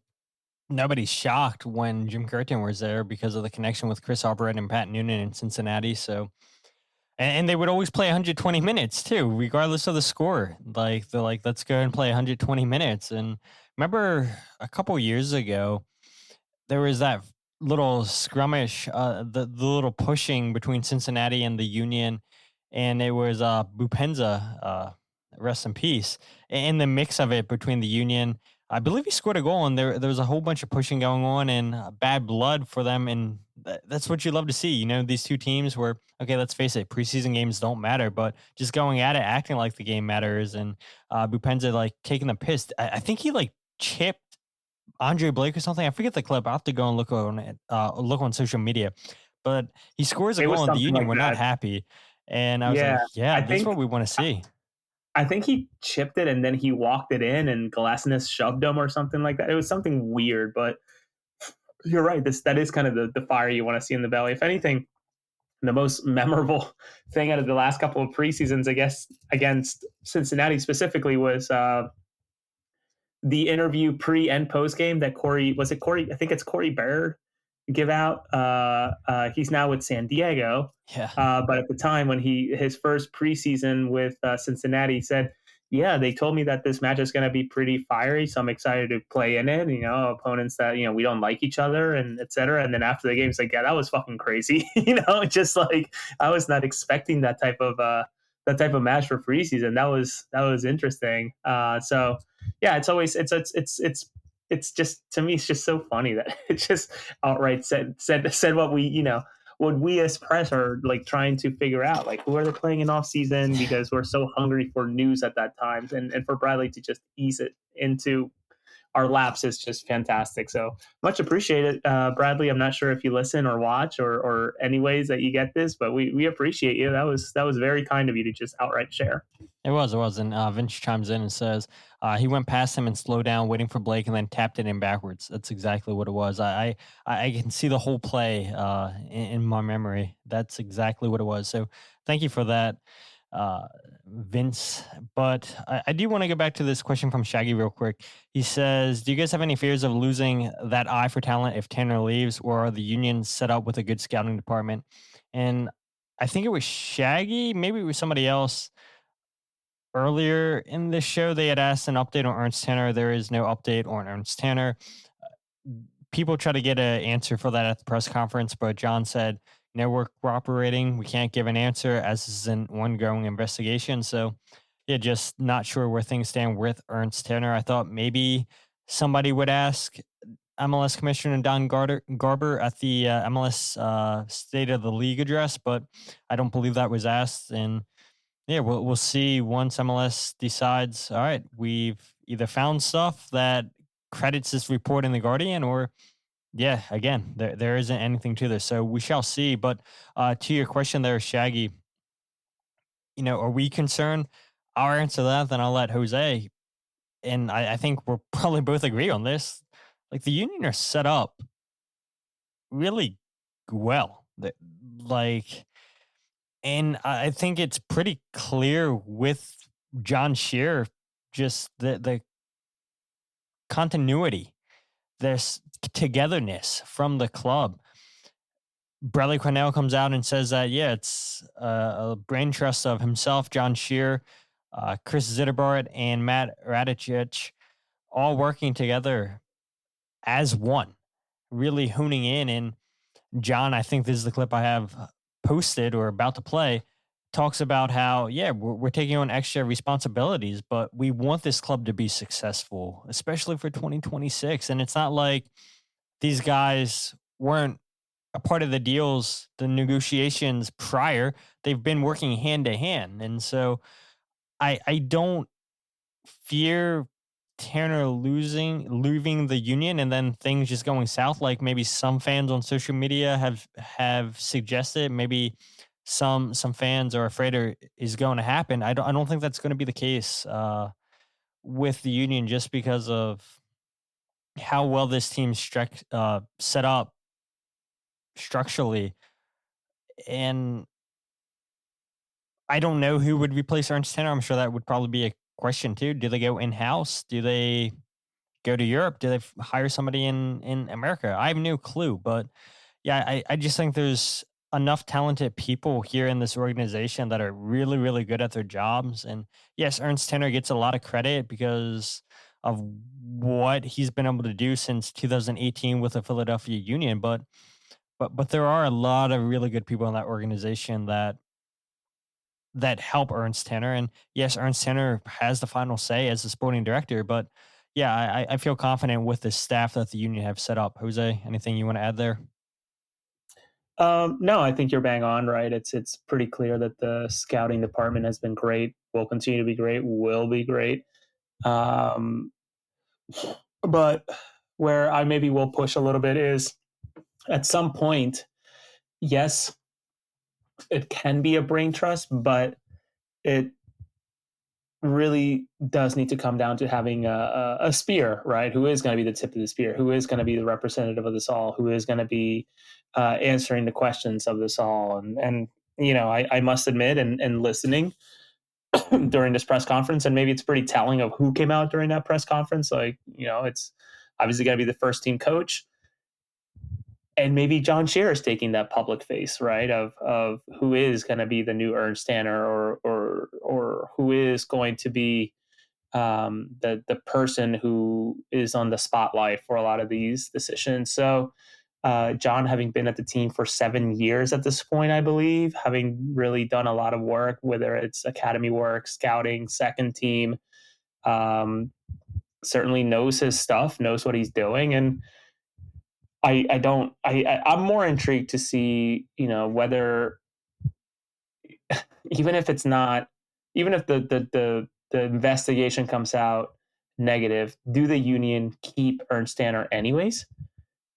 nobody's shocked when Jim Curtin was there because of the connection with Chris Albright and Pat Noonan in Cincinnati. So, and they would always play 120 minutes too, regardless of the score. Like, they're like, let's go and play 120 minutes. And remember a couple years ago, there was that little scrummish, the little pushing between Cincinnati and the Union, and it was Bupenza, rest in peace, in the mix of it between the Union. I believe he scored a goal, and there was a whole bunch of pushing going on and bad blood for them. And that's what you love to see. These two teams where, okay, let's face it, preseason games don't matter, but just going at it, acting like the game matters. And Bupenza, like, taking the piss. I think he, like, chipped Andre Blake or something. I forget the clip. I'll have to go and look on it, look on social media. But he scores a goal in the Union. We're not happy. And I was like, yeah, that's what we want to see. I think he chipped it and then he walked it in and Glasnost shoved him or something like that. It was something weird, but you're right. That is kind of the fire you want to see in the belly. If anything, the most memorable thing out of the last couple of preseasons, I guess, against Cincinnati specifically, was the interview pre and post game that Corey, I think it's Corey Baird, give out. He's now with San Diego. Yeah. But at the time when his first preseason with Cincinnati, he said, yeah, they told me that this match is going to be pretty fiery, so I'm excited to play in it. Opponents that, we don't like each other and et cetera. And then after the game, it's like, yeah, that was fucking crazy. Just like, I was not expecting that type of match for preseason. That was interesting. So yeah, it's always, it's just, to me, it's just so funny that it just outright said what we as press are like trying to figure out, like, who are they playing in off season, because we're so hungry for news at that time, and for Bradley to just ease it into our laps is just fantastic. So much appreciated, Bradley. I'm not sure if you listen or watch or any ways that you get this, but we appreciate you. That was very kind of you to just outright share. It was. And Vince chimes in and says he went past him and slowed down, waiting for Blake, and then tapped it in backwards. That's exactly what it was. I can see the whole play in my memory. That's exactly what it was. So thank you for that, Vince. But I do want to go back to this question from Shaggy real quick. He says, do you guys have any fears of losing that eye for talent if Tanner leaves, or are the Unions set up with a good scouting department? And I think it was Shaggy, maybe it was somebody else. Earlier in this show, they had asked an update on Ernst Tanner. There is no update on Ernst Tanner. People try to get an answer for that at the press conference, but John said, we're cooperating. We can't give an answer as this is an ongoing investigation. So, yeah, just not sure where things stand with Ernst Tanner. I thought maybe somebody would ask MLS Commissioner Don Garber at the MLS State of the League address, but I don't believe that was asked. And yeah, we'll see once MLS decides, all right, we've either found stuff that credits this report in The Guardian, or, yeah, again, there isn't anything to this. So we shall see. But to your question there, Shaggy, are we concerned? Our answer to that, then I'll let Jose, and I think we'll probably both agree on this. Like, the Union are set up really well. And I think it's pretty clear with John Scheer, just the continuity, this togetherness from the club. Bradley Carnell comes out and says that, yeah, it's a brain trust of himself, John Scheer, Chris Zitabart, and Matt Radicic, all working together as one, really honing in. And John, I think this is the clip I have posted or about to play, talks about how, yeah, we're taking on extra responsibilities, but we want this club to be successful, especially for 2026. And it's not like these guys weren't a part of the deals, the negotiations prior. They've been working hand to hand. And so I don't fear Tanner leaving the union and then things just going south, like maybe some fans on social media have suggested. Maybe some fans are afraid is going to happen. I don't think that's going to be the case with the union, just because of how well this team's set up structurally. And I don't know who would replace Ernst Tanner. I'm sure that would probably be a question too. Do they go in-house? Do they go to Europe? Do they hire somebody in America? I have no clue. But yeah, I just think there's enough talented people here in this organization that are really, really good at their jobs. And yes, Ernst Tanner gets a lot of credit because of what he's been able to do since 2018 with the Philadelphia Union. But there are a lot of really good people in that organization that help Ernst Tanner. And yes, Ernst Tanner has the final say as the sporting director. But yeah, I feel confident with the staff that the union have set up. Jose, anything you want to add there? No, I think you're bang on, right? It's pretty clear that the scouting department has been great, will continue to be great, will be great. But where I maybe will push a little bit is at some point, yes, it can be a brain trust, but it really does need to come down to having a spear, right? Who is going to be the tip of the spear? Who is going to be the representative of this all? Who is going to be answering the questions of this all? And you know, I must admit, and listening during this press conference, and maybe it's pretty telling of who came out during that press conference. Like, you know, it's obviously going to be the first team coach. And maybe John Scheer is taking that public face, right? Of who is going to be the new Ernst Tanner, or who is going to be the person who is on the spotlight for a lot of these decisions. So John, having been at the team for 7 years at this point, I believe, having really done a lot of work, whether it's academy work, scouting, second team, certainly knows his stuff, knows what he's doing. And I'm more intrigued to see, you know, whether even if the investigation comes out negative, do the union keep Ernst Tanner anyways?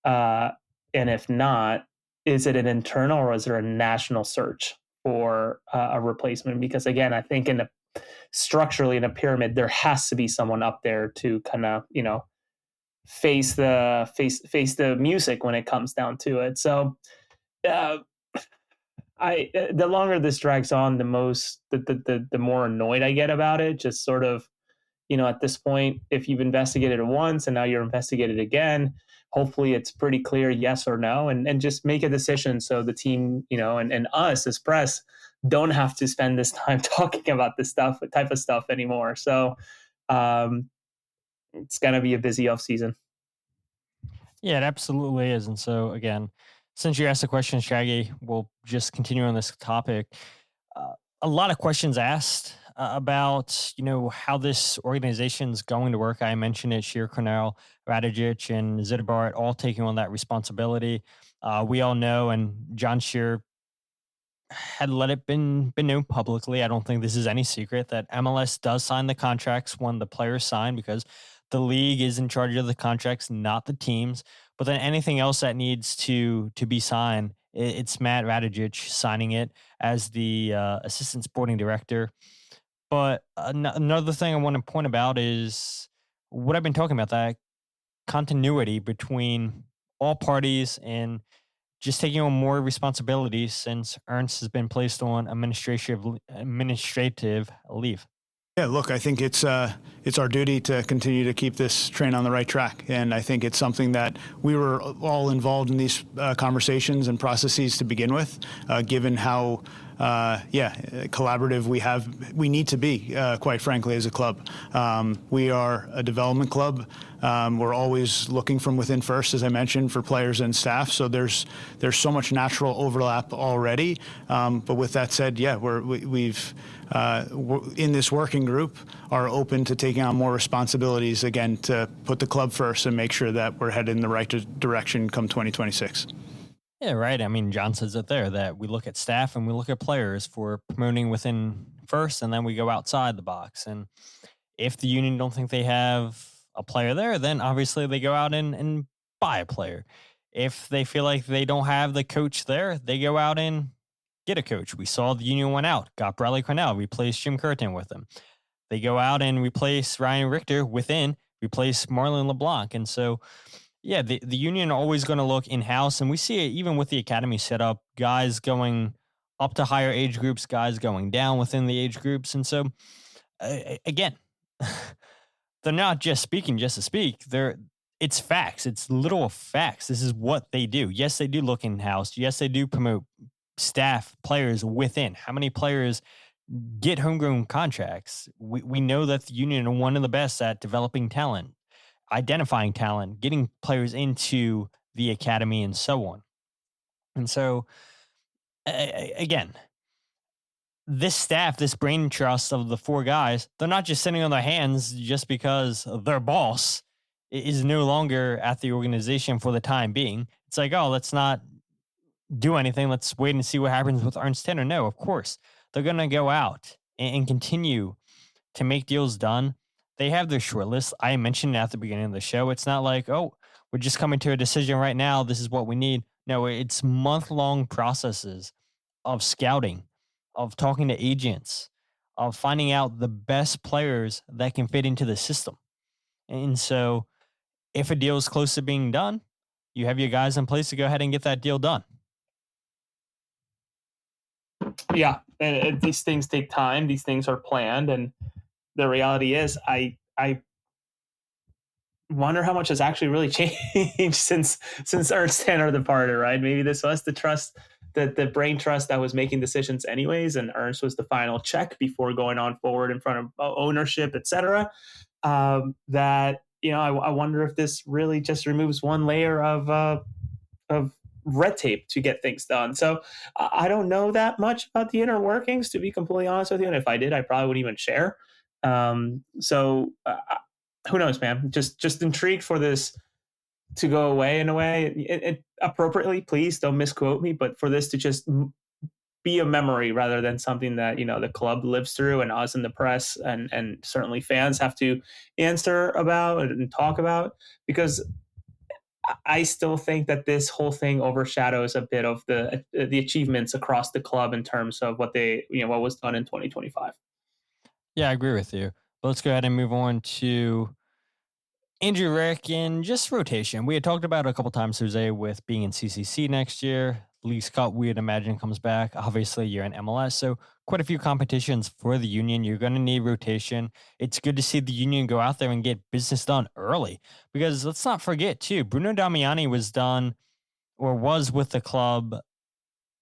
And if not, is it an internal or is there a national search for a replacement? Because again, I think structurally in a pyramid, there has to be someone up there to kind of, you know, face the music when it comes down to it. So the longer this drags on, the more annoyed I get about it. Just sort of, you know, at this point, if you've investigated it once and now you're investigated again, hopefully it's pretty clear yes or no, and just make a decision so the team, you know, and us as press don't have to spend this time talking about this type of stuff anymore. So it's going to be a busy off season. Yeah, it absolutely is. And so again, since you asked the question, Shaggy, we'll just continue on this topic. A lot of questions asked about, you know, how this organization is going to work. I mentioned it, Scheer, Carnell, Radicic, and Zitabart all taking on that responsibility. We all know, and John Scheer had let it been known publicly. I don't think this is any secret that MLS does sign the contracts when the players sign, because the league is in charge of the contracts, not the teams. But then anything else that needs to be signed, it's Matt Radicic signing it as the assistant sporting director. But another thing I want to point about is what I've been talking about, that continuity between all parties and just taking on more responsibilities since Ernst has been placed on administrative leave. Yeah, look, I think it's our duty to continue to keep this train on the right track. And I think it's something that we were all involved in these conversations and processes to begin with, given how collaborative we need to be, quite frankly, as a club. We are a development club. We're always looking from within first, as I mentioned, for players and staff. So there's so much natural overlap already. But with that said, yeah, we've in this working group are open to taking on more responsibilities again to put the club first and make sure that we're headed in the right direction come 2026. Yeah, right. I mean, John says it there that we look at staff and we look at players for promoting within first, and then we go outside the box. And if the union don't think they have a player there, then obviously they go out and buy a player. If they feel like they don't have the coach there, they go out and get a coach. We saw the union went out, got Bradley Carnell, replaced Jim Curtin with him. They go out and replace Ryan Richter within, replace Marlon LeBlanc. And so, yeah, the union are always going to look in-house, and we see it even with the academy setup, guys going up to higher age groups, guys going down within the age groups. And so, again, they're not just speaking just to speak. It's facts. It's literal facts. This is what they do. Yes, they do look in-house. Yes, they do promote staff, players within. How many players get homegrown contracts? We know that the union are one of the best at developing talent, identifying talent, getting players into the academy, and so on. And so, again, this staff, this brain trust of the four guys, they're not just sitting on their hands just because their boss is no longer at the organization for the time being. It's like, oh, let's not do anything. Let's wait and see what happens with Ernst Tanner. No, of course. They're going to go out and continue to make deals done. They have their short list. I mentioned at the beginning of the show. It's not like, oh, we're just coming to a decision right now. This is what we need. No, it's month-long processes of scouting, of talking to agents, of finding out the best players that can fit into the system. And so if a deal is close to being done, you have your guys in place to go ahead and get that deal done. Yeah, and these things take time. These things are planned, and the reality is, I wonder how much has actually really changed since Ernst Tanner departed. Right? Maybe this was the trust, the brain trust that was making decisions anyways, and Ernst was the final check before going on forward in front of ownership, etc. That I wonder if this really just removes one layer of red tape to get things done. So I don't know that much about the inner workings, to be completely honest with you. And if I did, I probably wouldn't even share. So who knows, man? Just intrigued for this to go away in a way. It appropriately, please don't misquote me, but for this to just be a memory rather than something that the club lives through, and us in the press and certainly fans have to answer about and talk about, because I still think that this whole thing overshadows a bit of the achievements across the club in terms of what was done in 2025. Yeah, I agree with you. But let's go ahead and move on to Andrew Rick and just rotation. We had talked about it a couple times, Jose, with being in CCC next year. Leagues Cup, we would imagine, comes back. Obviously, you're in MLS, so quite a few competitions for the union. You're going to need rotation. It's good to see the union go out there and get business done early, because let's not forget, too, Bruno Damiani was with the club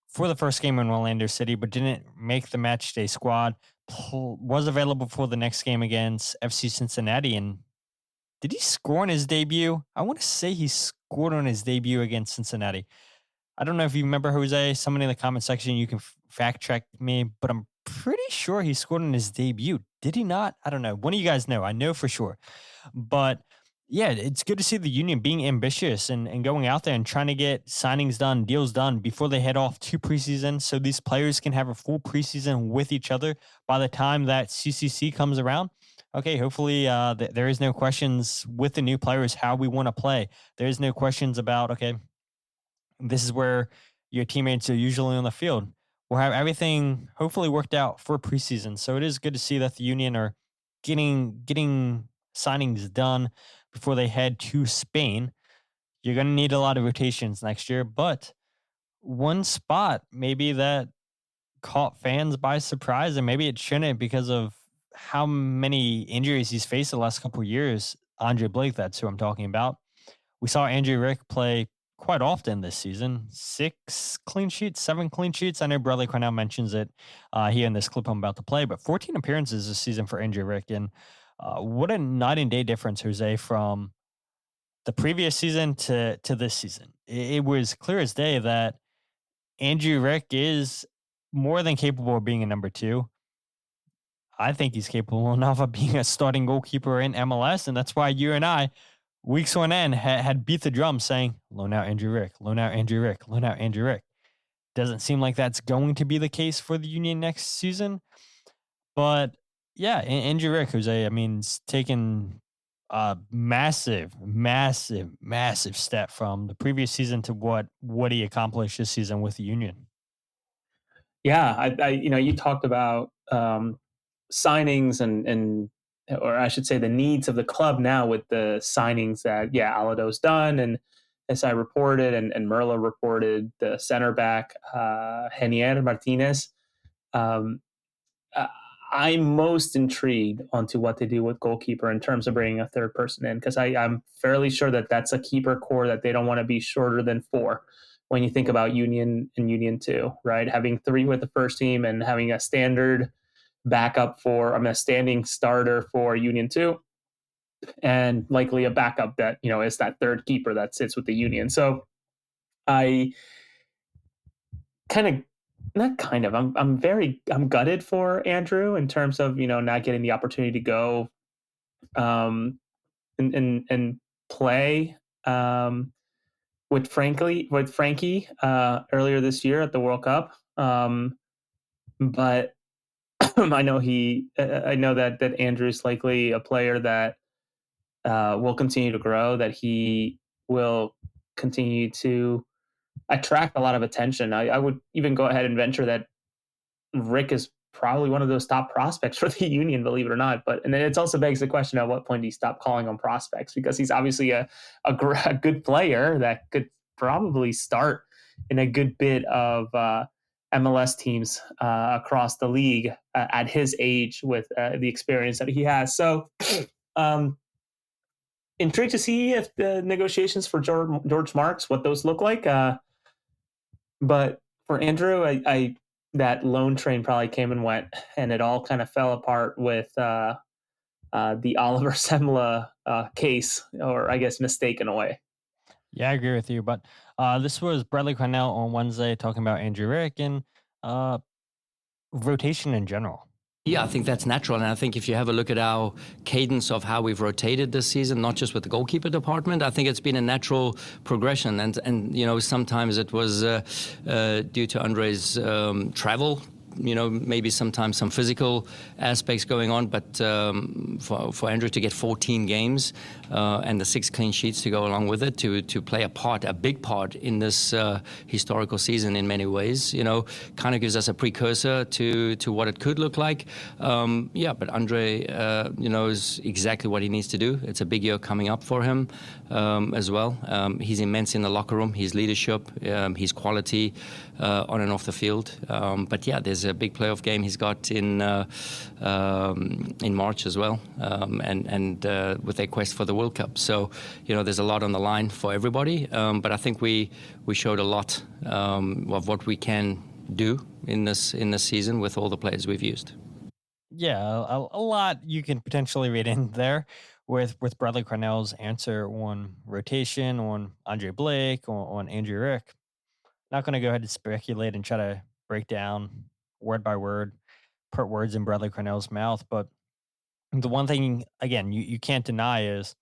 for the first game in Orlando City, but didn't make the match day squad. Was available for the next game against FC Cincinnati. And did he score on his debut? I want to say he scored on his debut against Cincinnati. I don't know if you remember, Jose. Someone in the comment section, you can fact check me, but I'm pretty sure he scored on his debut. Did he not? I don't know. One of you guys know. I know for sure. But yeah, it's good to see the union being ambitious and going out there and trying to get signings done, deals done before they head off to preseason, so these players can have a full preseason with each other by the time that CCC comes around. Okay, hopefully there is no questions with the new players how we want to play. There is no questions about, okay, this is where your teammates are usually on the field. We'll have everything hopefully worked out for preseason. So it is good to see that the union are getting signings done before they head to Spain. You're going to need a lot of rotations next year, but one spot maybe that caught fans by surprise, and maybe it shouldn't because of how many injuries he's faced the last couple of years, Andre Blake, that's who I'm talking about. We saw Andrew Rick play quite often this season. 6 clean sheets, 7 clean sheets. I know Bradley Carnell mentions it here in this clip I'm about to play, but 14 appearances this season for Andrew Rick. And what a night and day difference, Jose, from the previous season to this season. It was clear as day that Andrew Rick is more than capable of being a number 2. I think he's capable enough of being a starting goalkeeper in MLS, and that's why you and I, weeks on end, had beat the drum saying, loan out Andrew Rick, loan out Andrew Rick, loan out Andrew Rick. Doesn't seem like that's going to be the case for the Union next season. But yeah, Andrew Rick, Jose, I mean, it's taken a massive step from the previous season to what he accomplished this season with the Union. Yeah, I you talked about signings and or I should say the needs of the club now with the signings that Alladoh's done, and as I reported and Merla reported, the center back Geiner Martínez. I'm most intrigued onto what to do with goalkeeper in terms of bringing a third person in, because I'm fairly sure that that's a keeper core that they don't want to be shorter than 4 when you think about Union and Union 2, right? Having 3 with the first team and having a standard backup a standing starter for Union 2, and likely a backup that, is that third keeper that sits with the Union. So I'm gutted for Andrew in terms of, not getting the opportunity to go and play with Frankie earlier this year at the World Cup. But I know that Andrew's likely a player that will continue to grow, that he will continue to attract a lot of attention. I would even go ahead and venture that Rick is probably one of those top prospects for the Union, believe it or not. And then it also begs the question, at what point do you stop calling them prospects? Because he's obviously a good player that could probably start in a good bit of MLS teams across the league at his age with the experience that he has. So intrigued to see if the negotiations for George Marks, what those look like. But for Andrew, I that loan train probably came and went, and it all kind of fell apart with the Oliver Semla case, or I guess mistake in a way. Yeah, I agree with you. But this was Bradley Carnell on Wednesday talking about Andrew Rick and rotation in general. Yeah, I think that's natural. And I think if you have a look at our cadence of how we've rotated this season, not just with the goalkeeper department, I think it's been a natural progression. And sometimes it was due to Andre's travel, maybe sometimes some physical aspects going on. But for Andrew to get 14 games and the 6 clean sheets to go along with it, to play a big part in this historical season in many ways, kind of gives us a precursor to what it could look like. But Andre knows exactly what he needs to do. It's a big year coming up for him as well. He's immense in the locker room, his leadership, his quality on and off the field. There's a big playoff game he's got in March as well, and with their quest for the World Cup. So, there's a lot on the line for everybody. But I think we showed a lot of what we can do in this season with all the players we've used. Yeah, a lot you can potentially read in there with Bradley Carnell's answer on rotation, on Andre Blake, on Andrew Rick. Not going to go ahead and speculate and try to break down word by word, put words in Bradley Carnell's mouth. But the one thing, again, you can't deny is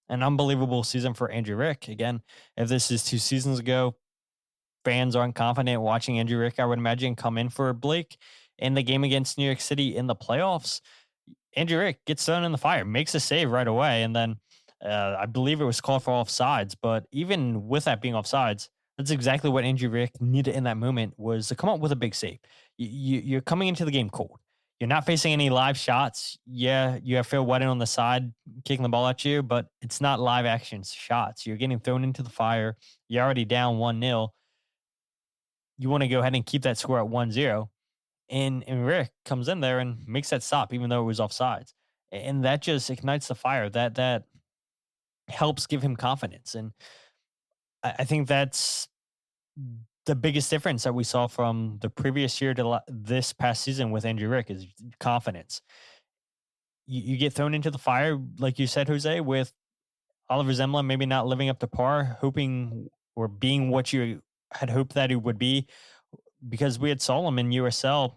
an unbelievable season for Andrew Rick. Again, if this is 2 seasons ago, fans aren't confident watching Andrew Rick, I would imagine, come in for Blake in the game against New York City in the playoffs. Andrew Rick gets thrown in the fire, makes a save right away, and then I believe it was called for offsides. But even with that being offsides, that's exactly what Andrew Rick needed in that moment, was to come up with a big save. You're coming into the game cold. You're not facing any live shots. Yeah, you have Phil Wetton on the side kicking the ball at you, but it's not live action shots. You're getting thrown into the fire. You're already down 1-0. You want to go ahead and keep that score at 1-0. And Rick comes in there and makes that stop, even though it was offsides. And that just ignites the fire. That helps give him confidence. And I think that's the biggest difference that we saw from the previous year to this past season with Andrew Rick is confidence. You get thrown into the fire, like you said, Jose, with Oliver Zemla maybe not living up to par, hoping or being what you had hoped that he would be, because we had saw him in USL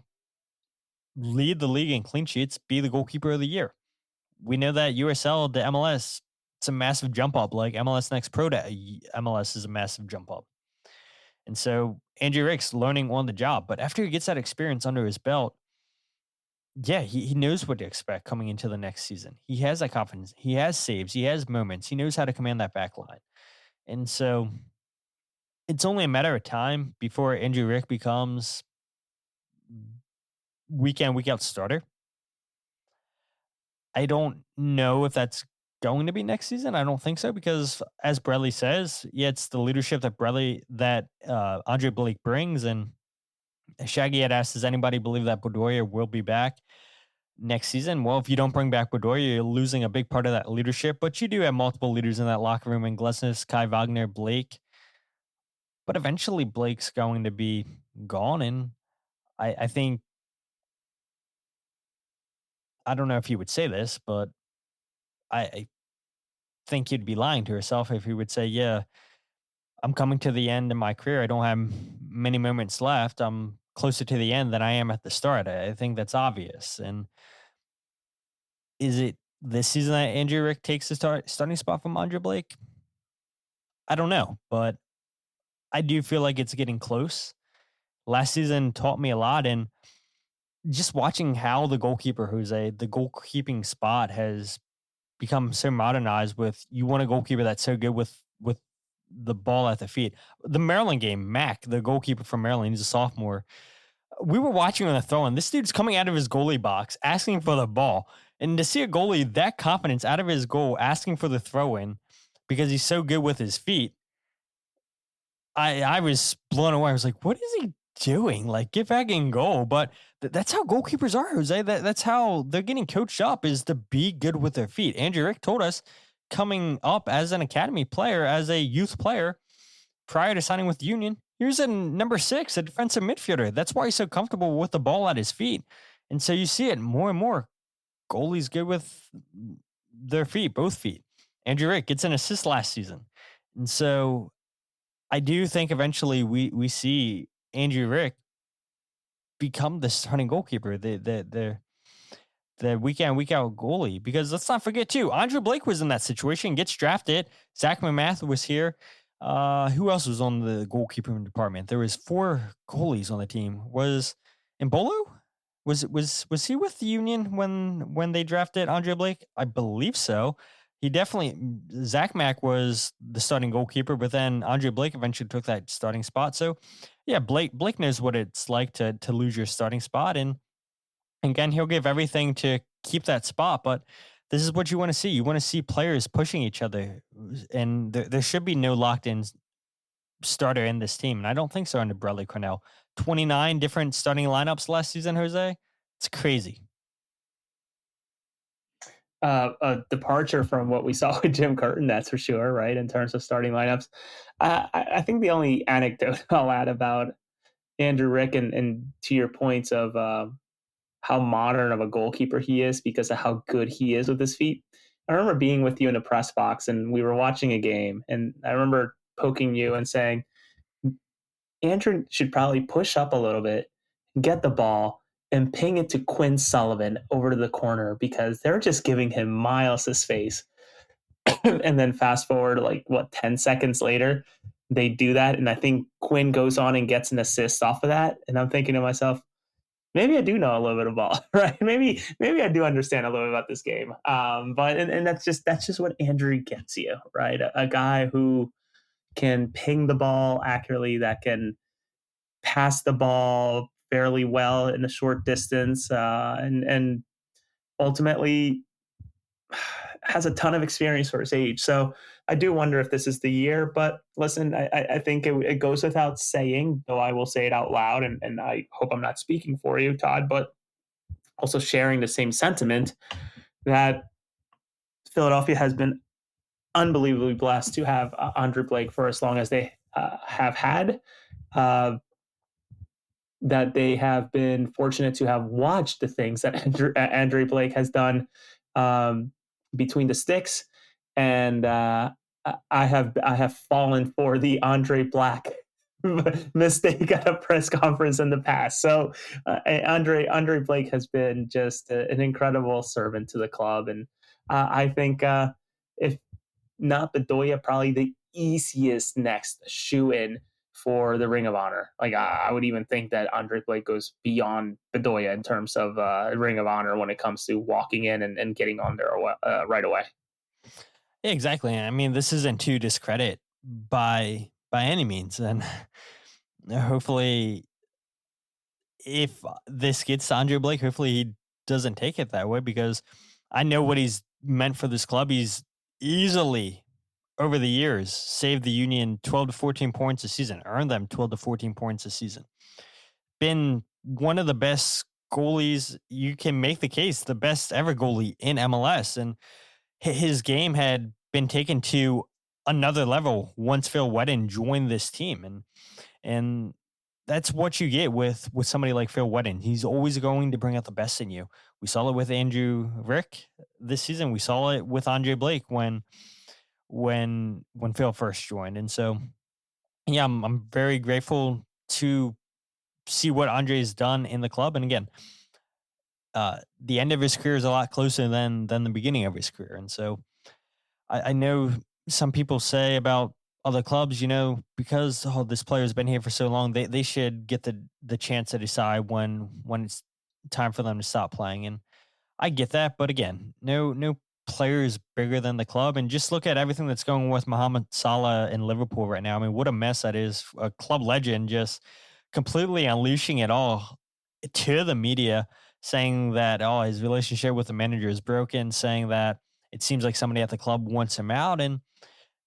lead the league in clean sheets, be the goalkeeper of the year. We know that USL to MLS, it's a massive jump up. Like MLS Next Pro to MLS is a massive jump up. And so Andrew Rick's learning on the job. But after he gets that experience under his belt, yeah, he knows what to expect coming into the next season. He has that confidence. He has saves. He has moments. He knows how to command that back line. And so it's only a matter of time before Andrew Rick becomes week in, week out starter. I don't know if that's going to be next season. I don't think so, because as Bradley says, yeah, it's the leadership that Andre Blake brings. And Shaggy had asked, does anybody believe that Bedoya will be back next season? Well, if you don't bring back Bedoya, you're losing a big part of that leadership, but you do have multiple leaders in that locker room in Glesnes, Kai Wagner, Blake. But eventually Blake's going to be gone. And I think, I don't know if he would say this, but I think he'd be lying to herself if he would say, yeah, I'm coming to the end of my career. I don't have many moments left. I'm closer to the end than I am at the start. I think that's obvious. And is it this season that Andrew Rick takes the starting spot from Andre Blake? I don't know, but I do feel like it's getting close. Last season taught me a lot, and just watching how the goalkeeper, Jose, the goalkeeping spot has become so modernized with, you want a goalkeeper that's so good with the ball at the feet. The Maryland game, Mac, the goalkeeper from Maryland, he's a sophomore. We were watching on the throw, and this dude's coming out of his goalie box, asking for the ball. And to see a goalie that confidence out of his goal, asking for the throw in because he's so good with his feet, I was blown away. I was like, what is he doing? Like, get back in goal. But that's how goalkeepers are, Jose. That's how they're getting coached up, is to be good with their feet. Andrew Rick told us, coming up as an academy player, as a youth player, prior to signing with Union, he was in number 6, a defensive midfielder. That's why he's so comfortable with the ball at his feet. And so you see it more and more. Goalies good with their feet, both feet. Andrew Rick gets an assist last season. And so I do think eventually we see Andrew Rick become the starting goalkeeper, the week in, week out goalie. Because let's not forget too, Andre Blake was in that situation, gets drafted. Zach McMath was here. Who else was on the goalkeeping department? There was 4 goalies on the team. Was Embolo? Was he with the Union when they drafted Andre Blake? I believe so. He definitely, Zach Mack was the starting goalkeeper, but then Andre Blake eventually took that starting spot. So yeah, Blake knows what it's like to lose your starting spot. And again, he'll give everything to keep that spot, but this is what you want to see. You want to see players pushing each other, and there should be no locked-in starter in this team. And I don't think so under Bradley Carnell. 29 different starting lineups last season, Jose. It's crazy. A departure from what we saw with Jim Curtin, that's for sure, right, in terms of starting lineups. I think the only anecdote I'll add about Andrew Rick, and to your points of how modern of a goalkeeper he is because of how good he is with his feet. I remember being with you in the press box, and we were watching a game, and I remember poking you and saying, Andrew should probably push up a little bit, get the ball, and ping it to Quinn Sullivan over to the corner, because they're just giving him miles of space. And then fast forward, 10 seconds later, they do that. And I think Quinn goes on and gets an assist off of that. And I'm thinking to myself, maybe I do know a little bit of ball, right? Maybe I do understand a little bit about this game. But that's just what Andrew gets you, right? A guy who can ping the ball accurately, that can pass the ball fairly well in a short distance, and ultimately, has a ton of experience for his age. So I do wonder if this is the year. But listen, I think it goes without saying, though I will say it out loud, and I hope I'm not speaking for you, Todd, but also sharing the same sentiment, that Philadelphia has been unbelievably blessed to have Andre Blake for as long as they have had. That they have been fortunate to have watched the things that Andre Blake has done between the sticks, and I have fallen for the Andre Black mistake at a press conference in the past. So Andre Blake has been just an incredible servant to the club, and I think if not Bedoya, probably the easiest next shoe-in for the Ring of Honor. Like I would even think that Andre Blake goes beyond Bedoya in terms of Ring of Honor when it comes to walking in and getting on there right away. Yeah, exactly. I mean, this isn't to discredit by any means, and hopefully, if this gets to Andre Blake, hopefully he doesn't take it that way, because I know what he's meant for this club. He's easily, over the years, saved the Union 12 to 14 points a season, earned them 12 to 14 points a season. Been one of the best goalies. You can make the case, the best ever goalie in MLS. And his game had been taken to another level once Phil Whetten joined this team. And that's what you get with somebody like Phil Whetten. He's always going to bring out the best in you. We saw it with Andrew Rick this season. We saw it with Andre Blake when Phil first joined. And so, yeah, I'm very grateful to see what Andre's done in the club. And again, the end of his career is a lot closer than the beginning of his career. And so I know some people say about other clubs, because this player's been here for so long, they should get the chance to decide when it's time for them to stop playing. And I get that, but again, no player is bigger than the club. And just look at everything that's going on with Mohamed Salah in Liverpool right now. I mean, what a mess that is. A club legend just completely unleashing it all to the media, saying that his relationship with the manager is broken, saying that it seems like somebody at the club wants him out. And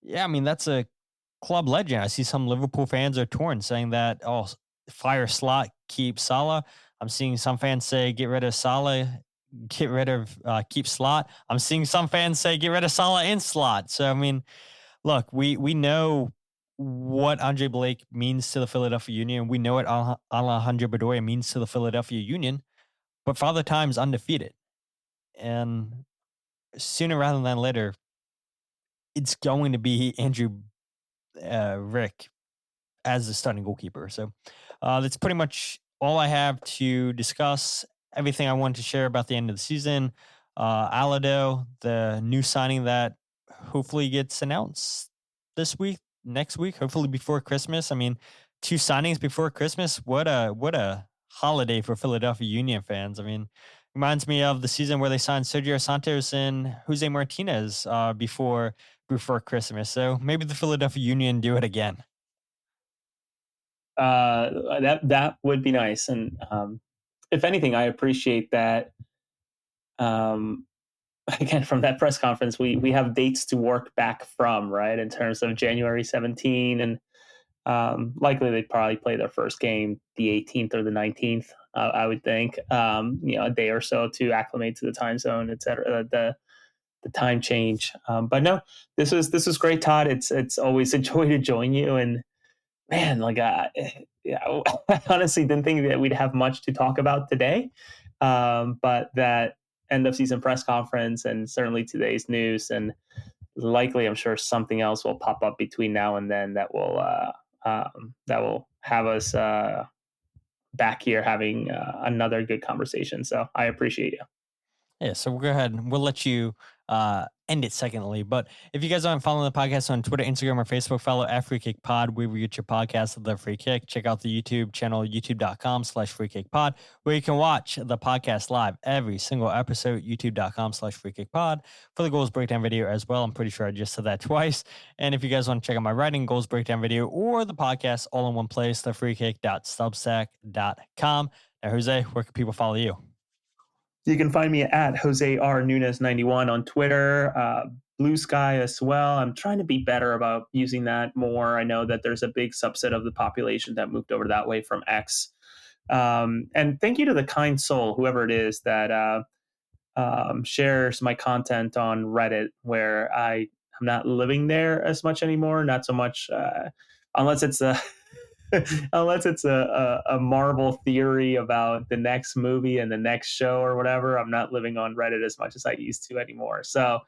yeah, I mean, that's a club legend. I see some Liverpool fans are torn, saying that, fire Slot, keep Salah. I'm seeing some fans say get rid of Salah, get rid of keep Slot. I'm seeing some fans say get rid of Salah and Slot. So I mean, look, we know what Andre Blake means to the Philadelphia Union. We know what Alejandro Bedoya means to the Philadelphia Union. But Father Time's undefeated, and sooner rather than later, it's going to be Andrew Rick as the starting goalkeeper. So that's pretty much all I have to discuss. Everything I wanted to share about the end of the season. Alladoh, the new signing that hopefully gets announced this week, next week, hopefully before Christmas. I mean, 2 signings before Christmas. What a holiday for Philadelphia Union fans. I mean, reminds me of the season where they signed Sergio Santos and Jose Martinez before Christmas. So maybe the Philadelphia Union do it again. That would be nice. And if anything, I appreciate that. Again, from that press conference, we have dates to work back from, right? In terms of January 17, and likely they'd probably play their first game the 18th or the 19th. I would think, a day or so to acclimate to the time zone, et cetera, the time change. But no, this was great, Todd. It's always a joy to join you. And man, I honestly didn't think that we'd have much to talk about today. But that end of season press conference, and certainly today's news, and likely, I'm sure something else will pop up between now and then that will have us back here having another good conversation. So I appreciate you. Yeah, so we'll go ahead and we'll let you end it secondly. But if you guys aren't following the podcast on Twitter, Instagram, or Facebook, follow at Free Kick Pod, where we get your podcast of the Free Kick. Check out the YouTube channel, youtube.com/Free Kick Pod, where you can watch the podcast live every single episode, youtube.com/Free Kick Pod, for the goals breakdown video as well. I'm pretty sure I just said that twice. And if you guys want to check out my writing, goals breakdown video, or the podcast all in one place, thefreekick.substack.com. Now, Jose, where can people follow you? You can find me at Jose R. Nunes 91 on Twitter, Blue Sky as well. I'm trying to be better about using that more. I know that there's a big subset of the population that moved over that way from X. And thank you to the kind soul, whoever it is, that shares my content on Reddit, where I'm not living there as much anymore. Not so much, unless it's a Marvel theory about the next movie and the next show or whatever. I'm not living on Reddit as much as I used to anymore. So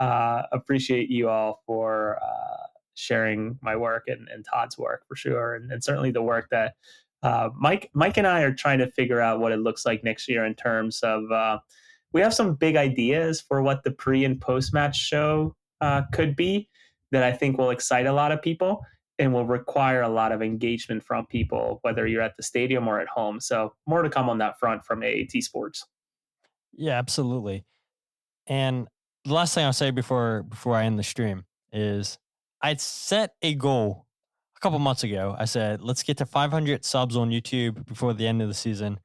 appreciate you all for sharing my work and Todd's work for sure, and certainly the work that Mike and I are trying to figure out what it looks like next year in terms of we have some big ideas for what the pre and post match show could be that I think will excite a lot of people and will require a lot of engagement from people, whether you're at the stadium or at home. So more to come on that front from AAT Sports. Yeah, absolutely. And the last thing I'll say before I end the stream is I'd set a goal a couple months ago. I said, let's get to 500 subs on YouTube before the end of the season.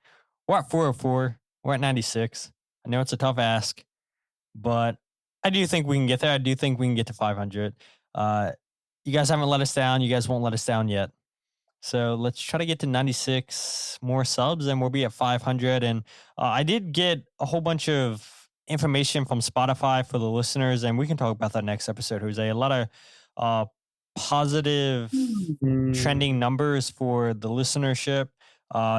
We're at 404. We're at 96. I know it's a tough ask, but I do think we can get there. I do think we can get to 500. You guys haven't let us down. You guys won't let us down yet. So let's try to get to 96 more subs and we'll be at 500. And I did get a whole bunch of information from Spotify for the listeners, and we can talk about that next episode, Jose. A lot of positive trending numbers for the listenership,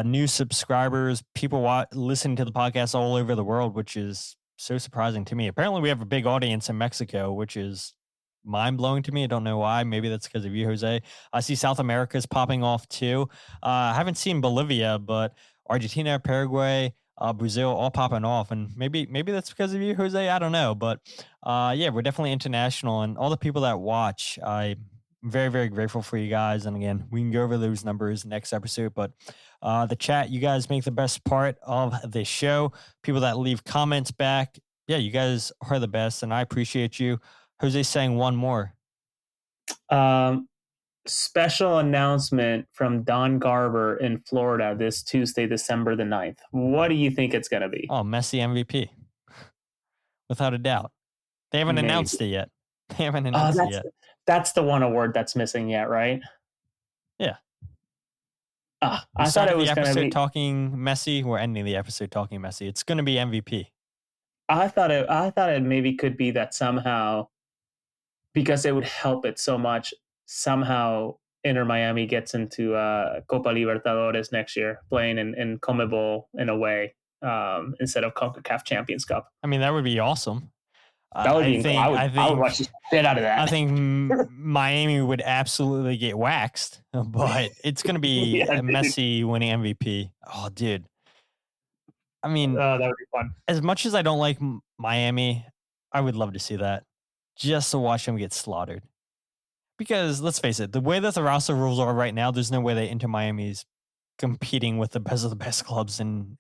new subscribers, people listening to the podcast all over the world, which is so surprising to me. Apparently we have a big audience in Mexico, which is mind-blowing to me. I don't know why. Maybe that's because of you, Jose. I see South America's popping off too. I haven't seen Bolivia, but Argentina, Paraguay, Brazil all popping off, and maybe that's because of you, Jose. I don't know, but yeah, we're definitely international, and all the people that watch, I'm very, very grateful for you guys. And again, we can go over those numbers next episode, but the chat, you guys make the best part of this show. People that leave comments back, yeah, you guys are the best, and I appreciate you. Jose saying one more. Special announcement from Don Garber in Florida this Tuesday, December the 9th. What do you think it's going to be? Oh, Messi MVP. Without a doubt. They haven't announced it yet. They haven't announced it yet. That's the one award that's missing yet, right? Yeah. I thought it was the going to episode be talking Messi. We're ending the episode talking Messi. It's going to be MVP. I thought it maybe could be that somehow, because it would help it so much, somehow Inter Miami gets into Copa Libertadores next year, playing in CONMEBOL in a way instead of CONCACAF Champions Cup. I mean, that would be awesome. That would be incredible. I would watch the shit out of that. I think Miami would absolutely get waxed, but it's going to be Messi winning MVP. Oh, dude. I mean, that would be fun. As much as I don't like Miami, I would love to see that just to watch them get slaughtered. Because let's face it, the way that the roster rules are right now, there's no way that Inter Miami's competing with the best of the best clubs in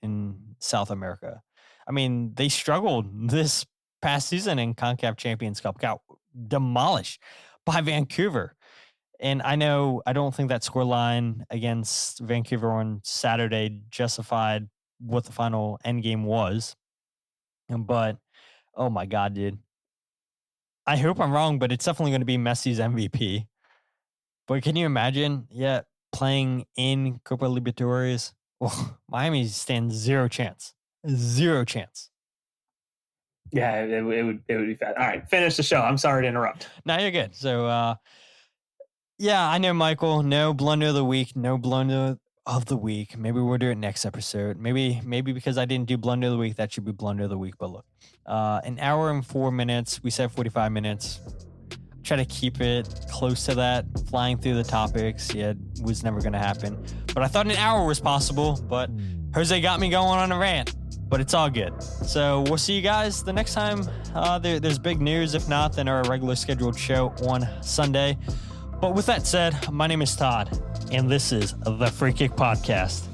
South America. I mean, they struggled this past season in CONCACAF Champions Cup, got demolished by Vancouver. And I don't think that scoreline against Vancouver on Saturday justified what the final end game was. But, oh my God, dude. I hope I'm wrong, but it's definitely going to be Messi's MVP. But can you imagine, playing in Copa Libertadores? Well, Miami stands zero chance. Zero chance. Yeah, it would be fast. All right, finish the show. I'm sorry to interrupt. No, you're good. So, yeah, I know, Michael. No blunder of the week. No blunder of the week. Maybe we'll do it next episode. Maybe because I didn't do blunder of the week, that should be blunder of the week. But look, an hour and 4 minutes. We said 45 minutes. Try to keep it close to that. Flying through the topics. Yeah, it was never going to happen. But I thought an hour was possible. But Jose got me going on a rant. But it's all good. So we'll see you guys the next time there's big news. If not, then our regular scheduled show on Sunday. But with that said, my name is Todd, and this is the Free Kick Podcast.